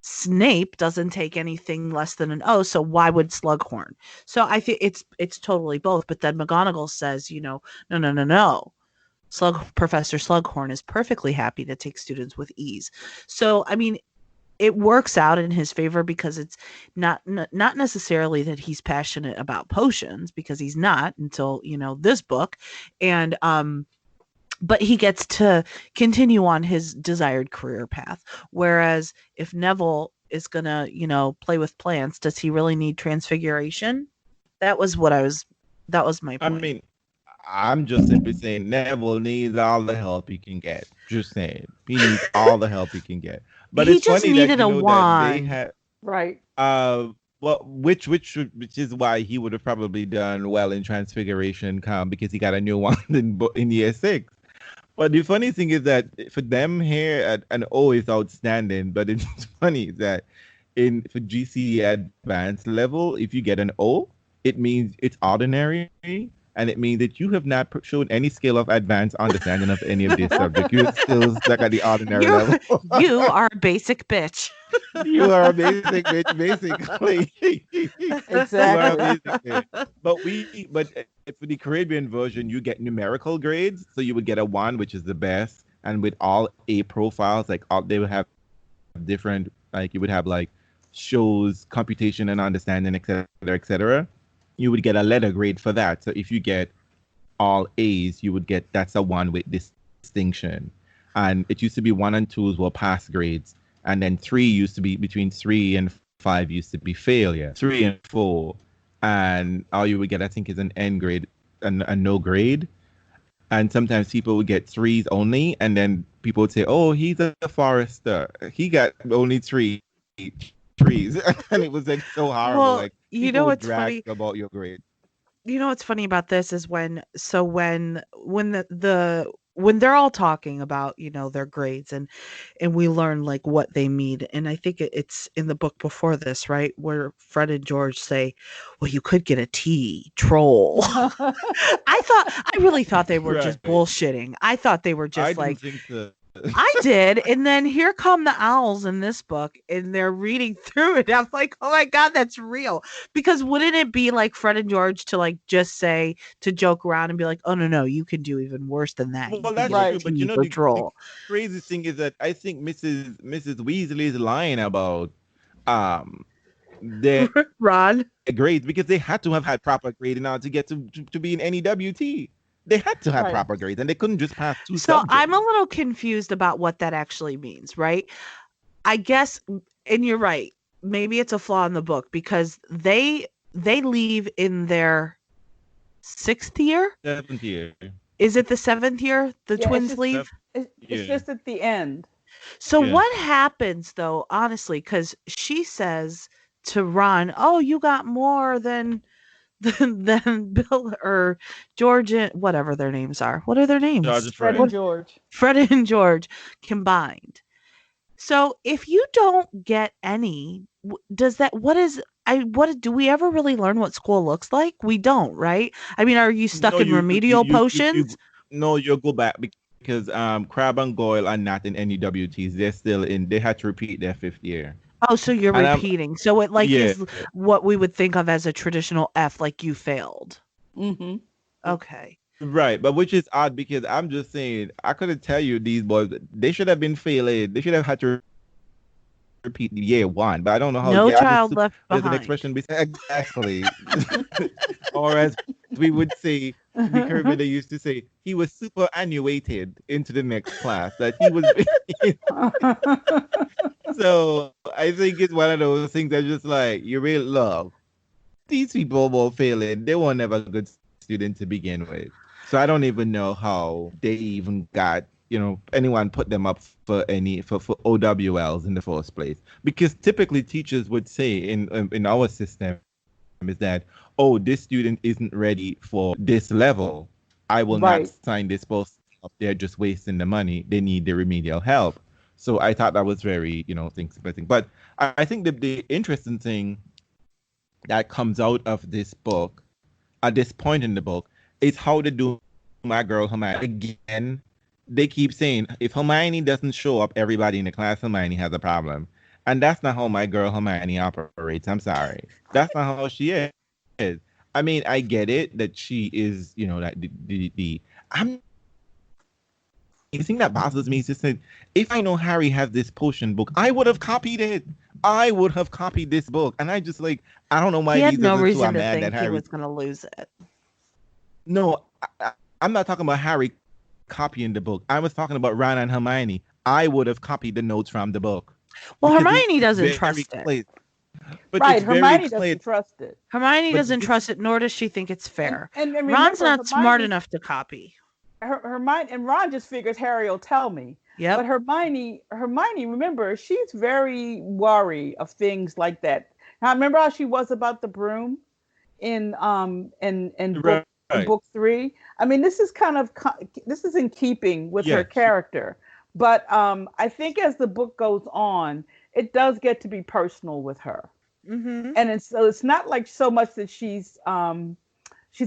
Snape doesn't take anything less than an O, so why would Slughorn? So I think it's totally both. But then McGonagall says, no. Professor Slughorn is perfectly happy to take students with ease. So I mean, it works out in his favor because it's not necessarily that he's passionate about potions, because he's not until this book, and but he gets to continue on his desired career path. Whereas if Neville is gonna, play with plants, does he really need transfiguration? That was my point. I mean, I'm just simply saying Neville needs all the help he can get. Just saying, he needs all the help he can get. But he it's just funny needed that, a wand. They had, right. well, which is why he would have probably done well in Transfiguration because he got a new wand in year 6. But the funny thing is that for them here, an O is outstanding. But it's funny that for GCE advanced level, if you get an O, it means it's ordinary. And it means that you have not shown any skill of advanced understanding of any of these subjects. You're still stuck at the ordinary level. You are a basic bitch. You are a basic bitch, basically. Exactly. But for the Caribbean version, you get numerical grades. So you would get a 1, which is the best. And with all A profiles, they would have different, you would have shows, computation and understanding, etc., etc. You would get a letter grade for that. So if you get all A's, you would get, that's a 1 with distinction. And it used to be 1 and 2s were pass grades. And then 3 used to be, between 3 and 5 used to be failure. 3 and 4. And all you would get, I think, is an N grade, a no grade. And sometimes people would get 3s only. And then people would say, oh, he's a forester. He got only 3 trees. And it was so horrible. Well, what's funny about your grade. What's funny about this is when they're all talking about their grades, and we learn what they mean, and I think it's in the book before this, right, where Fred and George say, well, you could get a T, troll. I really thought they were just bullshitting. I thought they were just I didn't think so. I did. And then here come the owls in this book, and they're reading through it. I'm like, oh my God, that's real. Because wouldn't it be like Fred and George to just say, to joke around and be like, oh no, you can do even worse than that. Well, that's right. true. But the crazy thing is that I think Mrs. Weasley is lying about their Ron. grades because they had to have had proper grading now to get to be in any WT. They had to have Right. proper grades, and they couldn't just pass 2 So subjects. I'm a little confused about what that actually means, right? I guess, and you're right. Maybe it's a flaw in the book because they leave in their 6th year. 7th year. Is it the 7th year? The Yeah, twins leave. It's Yeah. just at the end. So Yeah. what happens though, honestly? Because she says to Ron, "Oh, you got more than Bill or George, and whatever their names are. What are their names? George and Fred Fred. and George. Fred and George combined." So if you don't get any, does that, what do we ever really learn what school looks like? We don't, right? I mean, are you stuck in remedial potions? No, you'll go back because Crab and Goyle are not in any WTs. They're still in. They had to repeat their 5th year. Oh, so you're And repeating. So it Yeah. is what we would think of as a traditional F, like you failed. Mm-hmm. Okay. Right, but which is odd because I'm just saying I couldn't tell you these boys. They should have been failing. They should have had to repeat year 1, but I don't know how. No yeah, child left There's an behind. expression exactly, or as we would say, the curve they used to say, he was superannuated into the next class. That he was. So I think it's one of those things that just like you really love. These people were failing. They were never good students to begin with. So I don't even know how they even got, anyone put them up for for OWLs in the first place. Because typically teachers would say in our system is that, oh, this student isn't ready for this level. I will Right. not sign this post up. They're just wasting the money. They need the remedial help. So I thought that was very, thing. But I think the interesting thing that comes out of this book, at this point in the book, is how they do my girl Hermione. Again, they keep saying, if Hermione doesn't show up, everybody in the class, Hermione has a problem. And that's not how my girl Hermione operates. I'm sorry. That's not how she is. I mean, I get it that she is, that the thing that bothers me is just that if I know Harry has this potion book, I would have copied it. I would have copied this book. And I just I don't know why He had these no other two are reason to mad think that he Harry. was going to lose it. No, I'm not talking about Harry copying the book. I was talking about Ron and Hermione. I would have copied the notes from the book. Well, Because Hermione it's doesn't very trust it. clear. But Right. it's very Hermione clear- doesn't trust it. Hermione But doesn't this- trust it, nor does she think it's fair. And Ron's remember, not smart Hermione- enough to copy. Hermione and Ron just figures Harry will tell me. Yep. But Hermione, remember, she's very wary of things like that. Now, remember how she was about the broom in book, Right. book 3? I mean, this is this is in keeping with her Yeah. character. But I think as the book goes on, it does get to be personal with her. Mm-hmm. And it's not like so much that she's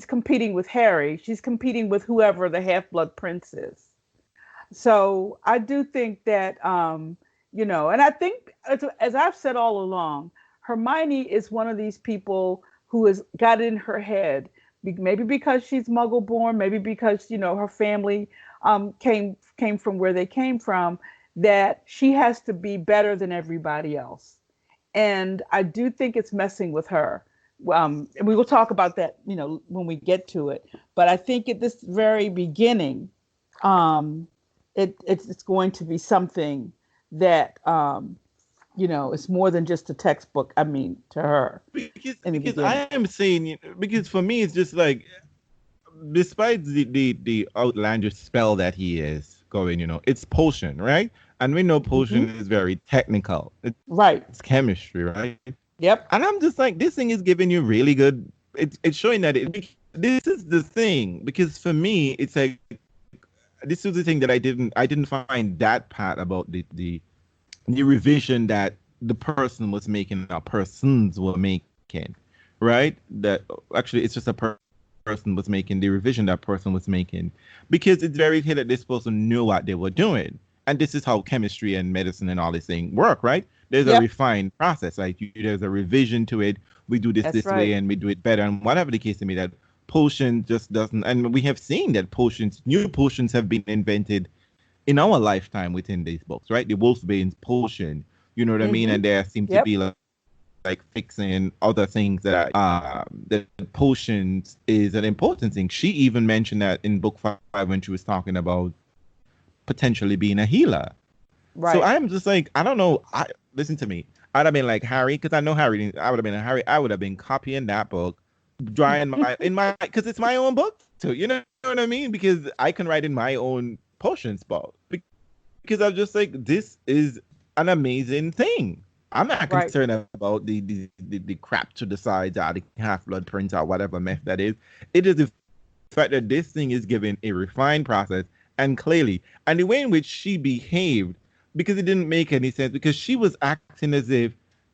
competing with Harry. She's competing with whoever the Half-Blood Prince is. So I do think that, and I think, as I've said all along, Hermione is one of these people who has got in her head, maybe because she's Muggle born, maybe because, her family came from where they came from, that she has to be better than everybody else. And I do think it's messing with her. And we will talk about that, when we get to it. But I think at this very beginning, it's going to be something that it's more than just a textbook. I mean, to her. Because I am saying, because for me it's just despite the outlandish spell that he is going, it's potion, right? And we know potion is very technical. Right. It's chemistry, right? Yep. And I'm just this thing is giving you really good. It's showing that this is the thing, because for me it's this is the thing that I didn't find that part about the revision that the person was making, or persons were making, right? That actually it's just a person was making the revision that person was making, because it's very clear that this person knew what they were doing. And this is how chemistry and medicine and all this thing work, right? There's a refined process. There's a revision to it. We do this right. way and we do it better. And whatever the case may be, that potion just doesn't. And we have seen that new potions have been invented in our lifetime within these books, right? The Wolfbane's potion, you know what I mean? And there seems to be like fixing other things that the potions is an important thing. She even mentioned that in book 5 when she was talking about potentially being a healer. So Right. I'm just like, I don't know. Listen to me. I'd have been like Harry, because I know Harry. I would have been a Harry. I would have been copying that book, drawing because it's my own book too. You know what I mean? Because I can write in my own potion spell. Because I'm just like, this is an amazing thing. I'm not Right. concerned about the crap to the sides or the half blood prints or whatever mess that is. It is the fact that this thing is given a refined process and clearly, and the way in which she behaved, because it didn't make any sense, because she was acting as if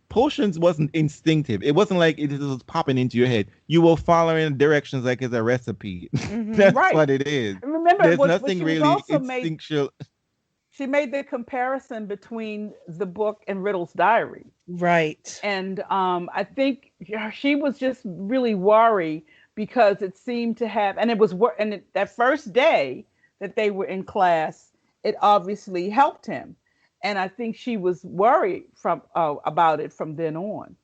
potions wasn't instinctive. It wasn't like it was popping into your head. You were following directions like it's a recipe. That's Right. what it is. And remember, There's what nothing she was really also instinctual. she made the comparison between the book and Riddle's diary. Right. And I think she was just really worried because it seemed to have, and it was, that first day that they were in class, it obviously helped him. And I think she was worried about it from then on.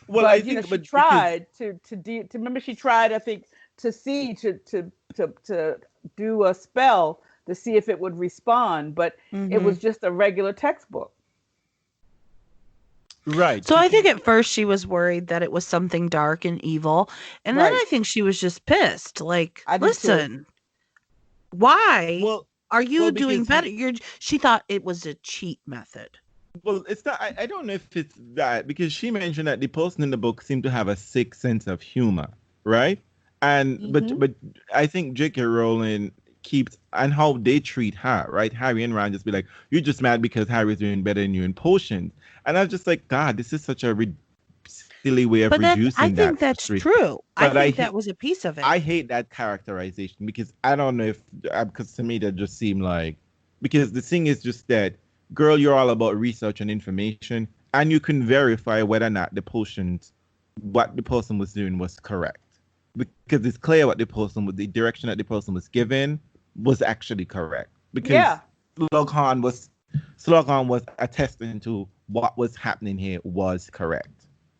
Well, But I think, she but tried to remember, she tried, I think, to do a spell to see if it would respond, but it was just a regular textbook. right. So I think at first she was worried that it was something dark and evil. And then Right. I think she was just pissed. Like, I do too. listen, why Well, are you doing because better? She thought it was a cheat method. well, it's not. I don't know if it's that, because she mentioned that the person in the book seemed to have a sick sense of humor, right? And but I think J.K. Rowling keeps, and how they treat her, right? Harry and Ron just be like, "You're just mad because Harry's doing better than you in potions," and I was just like, God, this is such a silly way of But I reducing think that that's frustration. true. I But think that was a piece of it. I hate that characterization, because I don't know if, because to me that just seemed like, because the thing is just that, girl, you're all about research and information, and you can verify whether or not the potions, what the person was doing was correct, because it's clear what the direction that the person was given was actually correct, because Slughorn was attesting to what was happening here was correct.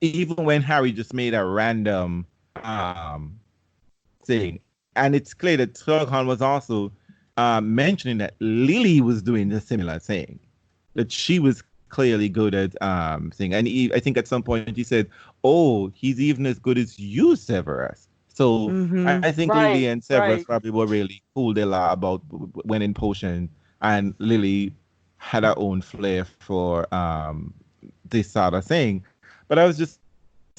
Even when Harry just made a random thing, and it's clear that Slughorn was also mentioning that Lily was doing the similar thing, that she was clearly good at thing. And I think at some point he said, "Oh, he's even as good as you, Severus." So I think Lily and Severus probably were really cool. They lie about when in potion, and Lily had her own flair for this sort of thing. But I was just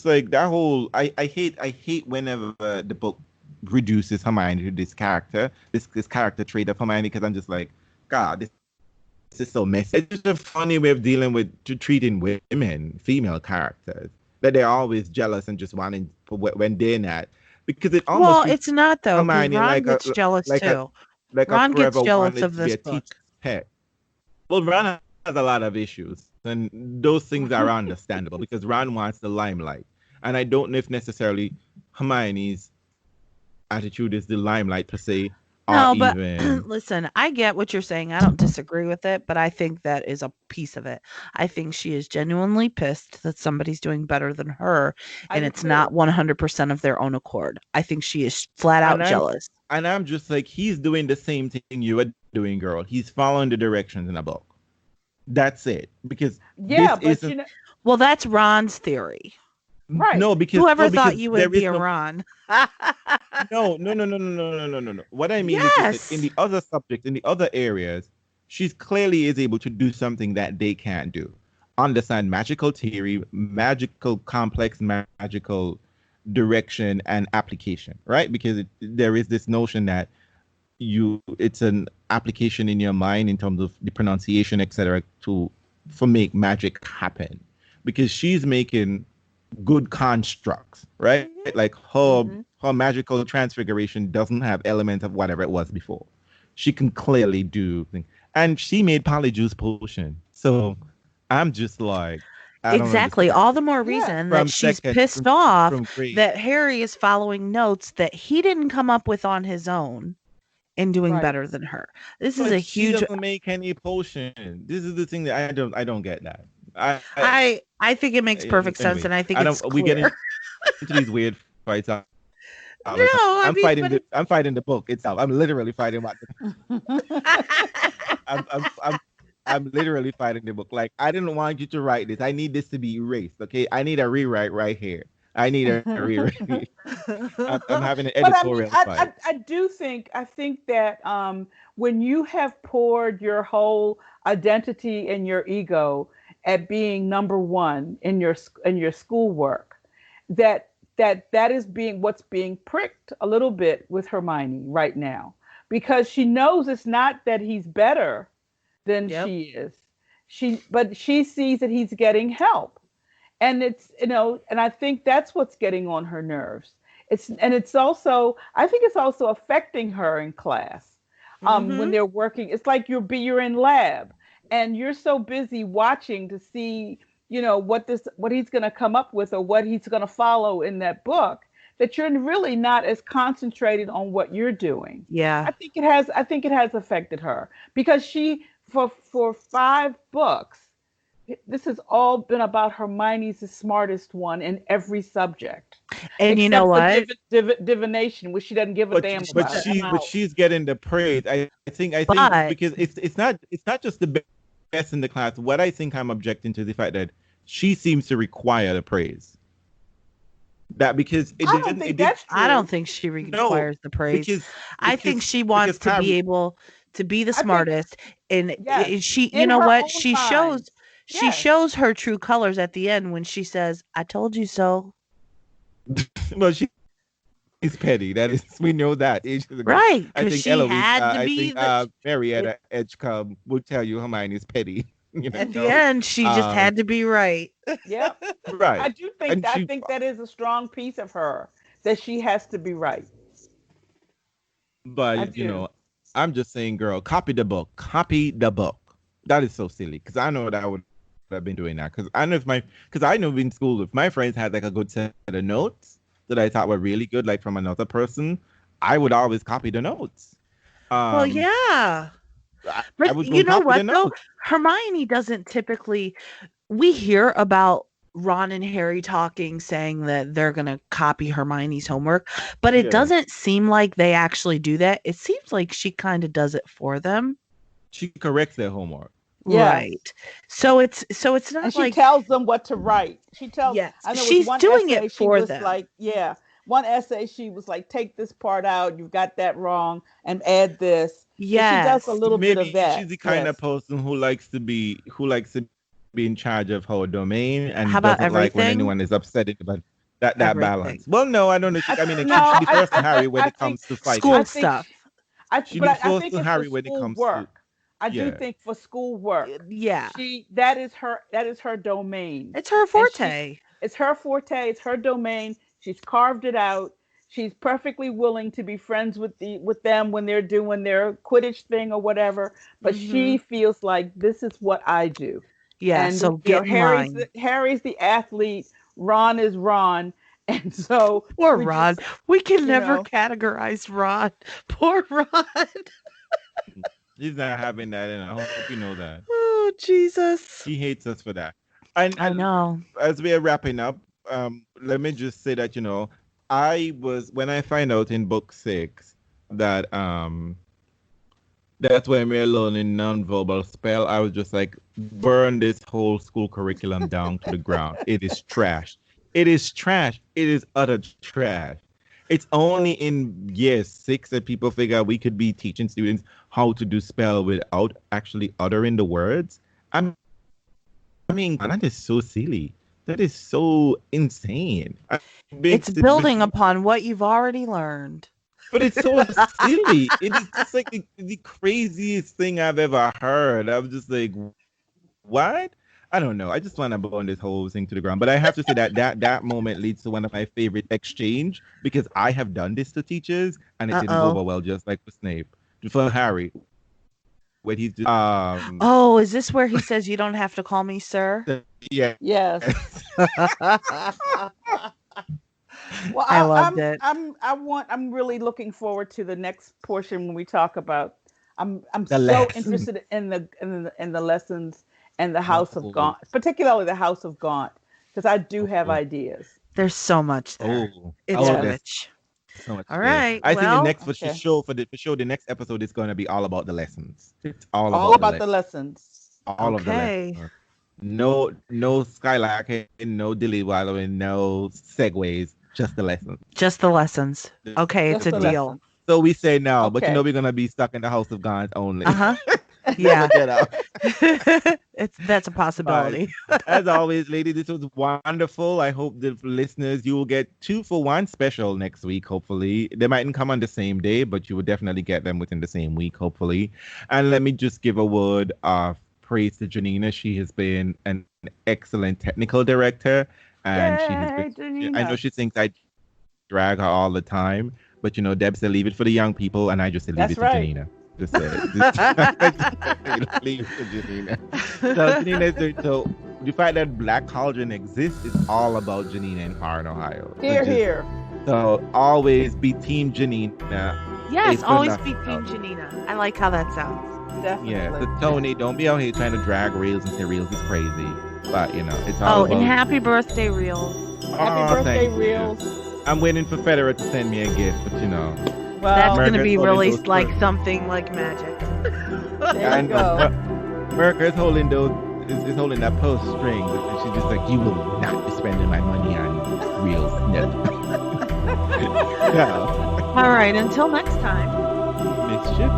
like, that whole, I hate whenever the book reduces Hermione to this character trait of Hermione, because I'm just like, God, this is so messy. It's just a funny way of dealing with treating women, female characters, that they're always jealous and just wanting for when they're not, because it almost it's not though. Hermione Ron like gets jealous too. Ron gets forever jealous wanted of to be this a book. teacher's pet. Well, Ron has a lot of issues, and those things are understandable, because Ron wants the limelight, and I don't know if necessarily Hermione's attitude is the limelight per se. No, but even... listen, I get what you're saying. I don't disagree with it, but I think that is a piece of it. I think she is genuinely pissed that somebody's doing better than her, and it's not 100% of their own accord. I think she is flat out jealous. And I'm just like, he's doing the same thing you are doing, girl. He's following the directions in a book. That's it. Because well, that's Ron's theory. Right. No, because whoever thought you would be a Ron. No. What I mean is that in the other subjects, in the other areas, she's clearly is able to do something that they can't do. Understand magical theory, magical complex magical direction and application, right? Because there is this notion that it's an application in your mind in terms of the pronunciation, etc., for make magic happen. Because she's making good constructs, right? Like her magical transfiguration doesn't have elements of whatever it was before. She can clearly do things, and she made Polyjuice potion. So I'm just like, exactly. All the more reason that she's pissed off that Harry is following notes that he didn't come up with on his own and doing better than her. This is a huge. She doesn't make any potion. This is the thing that I don't get that. I think it makes perfect sense, Anyway, and I think I it's don't. We get clear. into these weird fights all No, the time. I mean, but it's I'm fighting the book itself. I'm literally fighting what I'm I'm I'm I'm literally fighting the book. Like I didn't want you to write this. I need this to be erased. Okay, I need a rewrite right here. I need a rewrite. I'm having an But I mean, editorial fight. I think that when you have poured your whole identity and your ego at being number one in your schoolwork, that that is being what's being pricked a little bit with Hermione right now, because she knows it's not that he's better than yep. she is. But she sees that he's getting help, and it's and I think that's what's getting on her nerves. It's also, I think it's also affecting her in class. When Mm-hmm. they're working, it's like you're in lab and you're so busy watching to see what he's going to come up with or what he's going to follow in that book, that you're really not as concentrated on what you're doing. Yeah. I think it has affected her, because she, for 5 books, this has all been about Hermione's the smartest one in every subject, And you know except for what? divination, which she doesn't give a But damn but about. she's getting the praise. I think But because it's not just the best in the class. What I think I'm objecting to the fact that she seems to require the praise. That because it I don't didn't think it did that's I don't true. think she no requires the praise. because I think she wants to be Harry able to be the I think, smartest, and yes, she, you in know her what? own mind. She Yes. shows her true colors at the end when she says, "I told you so." well she's petty. That is we know that ages ago. Right, I because think she Eloise had to I be think the. Marietta Edgecombe will tell you Hermione's petty. You At the know, end, she just um, had to be right. Yep. right, and I she think that is a strong piece of her, that she has to be right. I but do. I'm just saying, girl, copy the book. Copy the book. That is so silly because I know that I would have been doing that because I know in school if my friends had like a good set of notes that I thought were really good, like from another person, I would always copy the notes. Well, Um, yeah. I But would go you know copy the what though? notes. Hermione doesn't typically, we hear about Ron and Harry talking, saying that they're going to copy Hermione's homework, but it Yeah, doesn't seem like they actually do that. It seems like she kind of does it for them. she corrects their homework. Yes. Right. So it's And not she like, tells them what to write. yes, I know it was she's one doing it essay she for was them. like, yeah, one essay she was like, take this part out, you've got that wrong, and add this. So she does a Yes. little bit of Maybe she's that. the kind of Yes. person who likes to be in charge of her domain How and about doesn't like when everything? anyone is upset about that balance. Everything. Well, no, I don't know. I, I mean, she no, defers to Harry when I it think comes to I School fighting. think stuff. She I defers think to it's for Harry when it school comes to work. I do yeah. think for school work, Yeah. that is her domain, It's her and forte. it's her forte, it's her domain. She's carved it out. She's perfectly willing to be friends with them when they're doing their Quidditch thing or whatever. But Mhm. she feels like this is what I do. Yeah, And so get in line. Harry's the athlete, Ron is Ron, and so Poor we Ron. just We can you never know categorize Ron. Poor Ron. He's not having that, and I hope you know that. Oh, Jesus. He hates us for that. And I know. as we are wrapping up, let me just say that I was when I find out in book 6 that that's when we're learning non-verbal spell. I was just like, burn this whole school curriculum down to the ground. It is trash. It is trash. It is utter trash. It's only in year 6 that people figure out we could be teaching students how to do spell without actually uttering the words. I mean, that is so silly. That is so insane. It's building upon what you've already learned. But it's so silly. It is just like the craziest thing I've ever heard. I'm just like, what? I don't know. I just want to burn this whole thing to the ground. But I have to say that moment leads to one of my favorite exchange because I have done this to teachers and it didn't go over Uh-oh. well, just like for Snape. For Harry, when he's just, Oh, is this where he says you don't have to call me sir? yeah. yes. Well, I loved it. I'm really looking forward to the next portion when we talk about. I'm The so lesson. interested in the lessons and the House of Gaunt, particularly the House of Gaunt, because I do have Oh. ideas. There's so much there. It's there's rich. so much All there. right, I think the well, next okay. the next episode is going to be all about the lessons. It's all About the lessons. lessons. All of the Okay. lessons. No skylarking, no dilly wallowing, no segues, just the lessons. Just the lessons. Okay, Just it's a the deal. lessons. So we say no, but Okay. we're gonna be stuck in the House of Gaunt only. Uh-huh. Yeah. Get out. That's a possibility. As always, lady, this was wonderful. I hope the listeners, you will get 2-for-1 special next week, hopefully. They mightn't come on the same day, but you will definitely get them within the same week, hopefully. And let me just give a word of praise to Janina. She has been an excellent technical director. And she has Yay, been, Janina. I know she thinks I drag her all the time, but Deb said leave it for the young people, and I just said leave That's it to right. Janina. Just say it. Leave it to Janina. So Janina, so the fact that Black Cauldron exists is all about Janina in Farron, Ohio. Here. So always be Team Janina. Yes, It's always enough. be Team Janina. I like how that sounds. Definitely. Yeah. So Tony, don't be out here trying to drag Realz and say Realz is crazy. But it's all Oh, about. and happy birthday, Reels. Happy birthday, thank you. Reels. I'm waiting for Federer to send me a gift, but Well, That's going to Mercury's be holding released those like first. something like magic. there you go. Mercury's holding is holding that purse string, and she's just like, you will not be spending my money on Realz. No. All right, until next time. Mischief.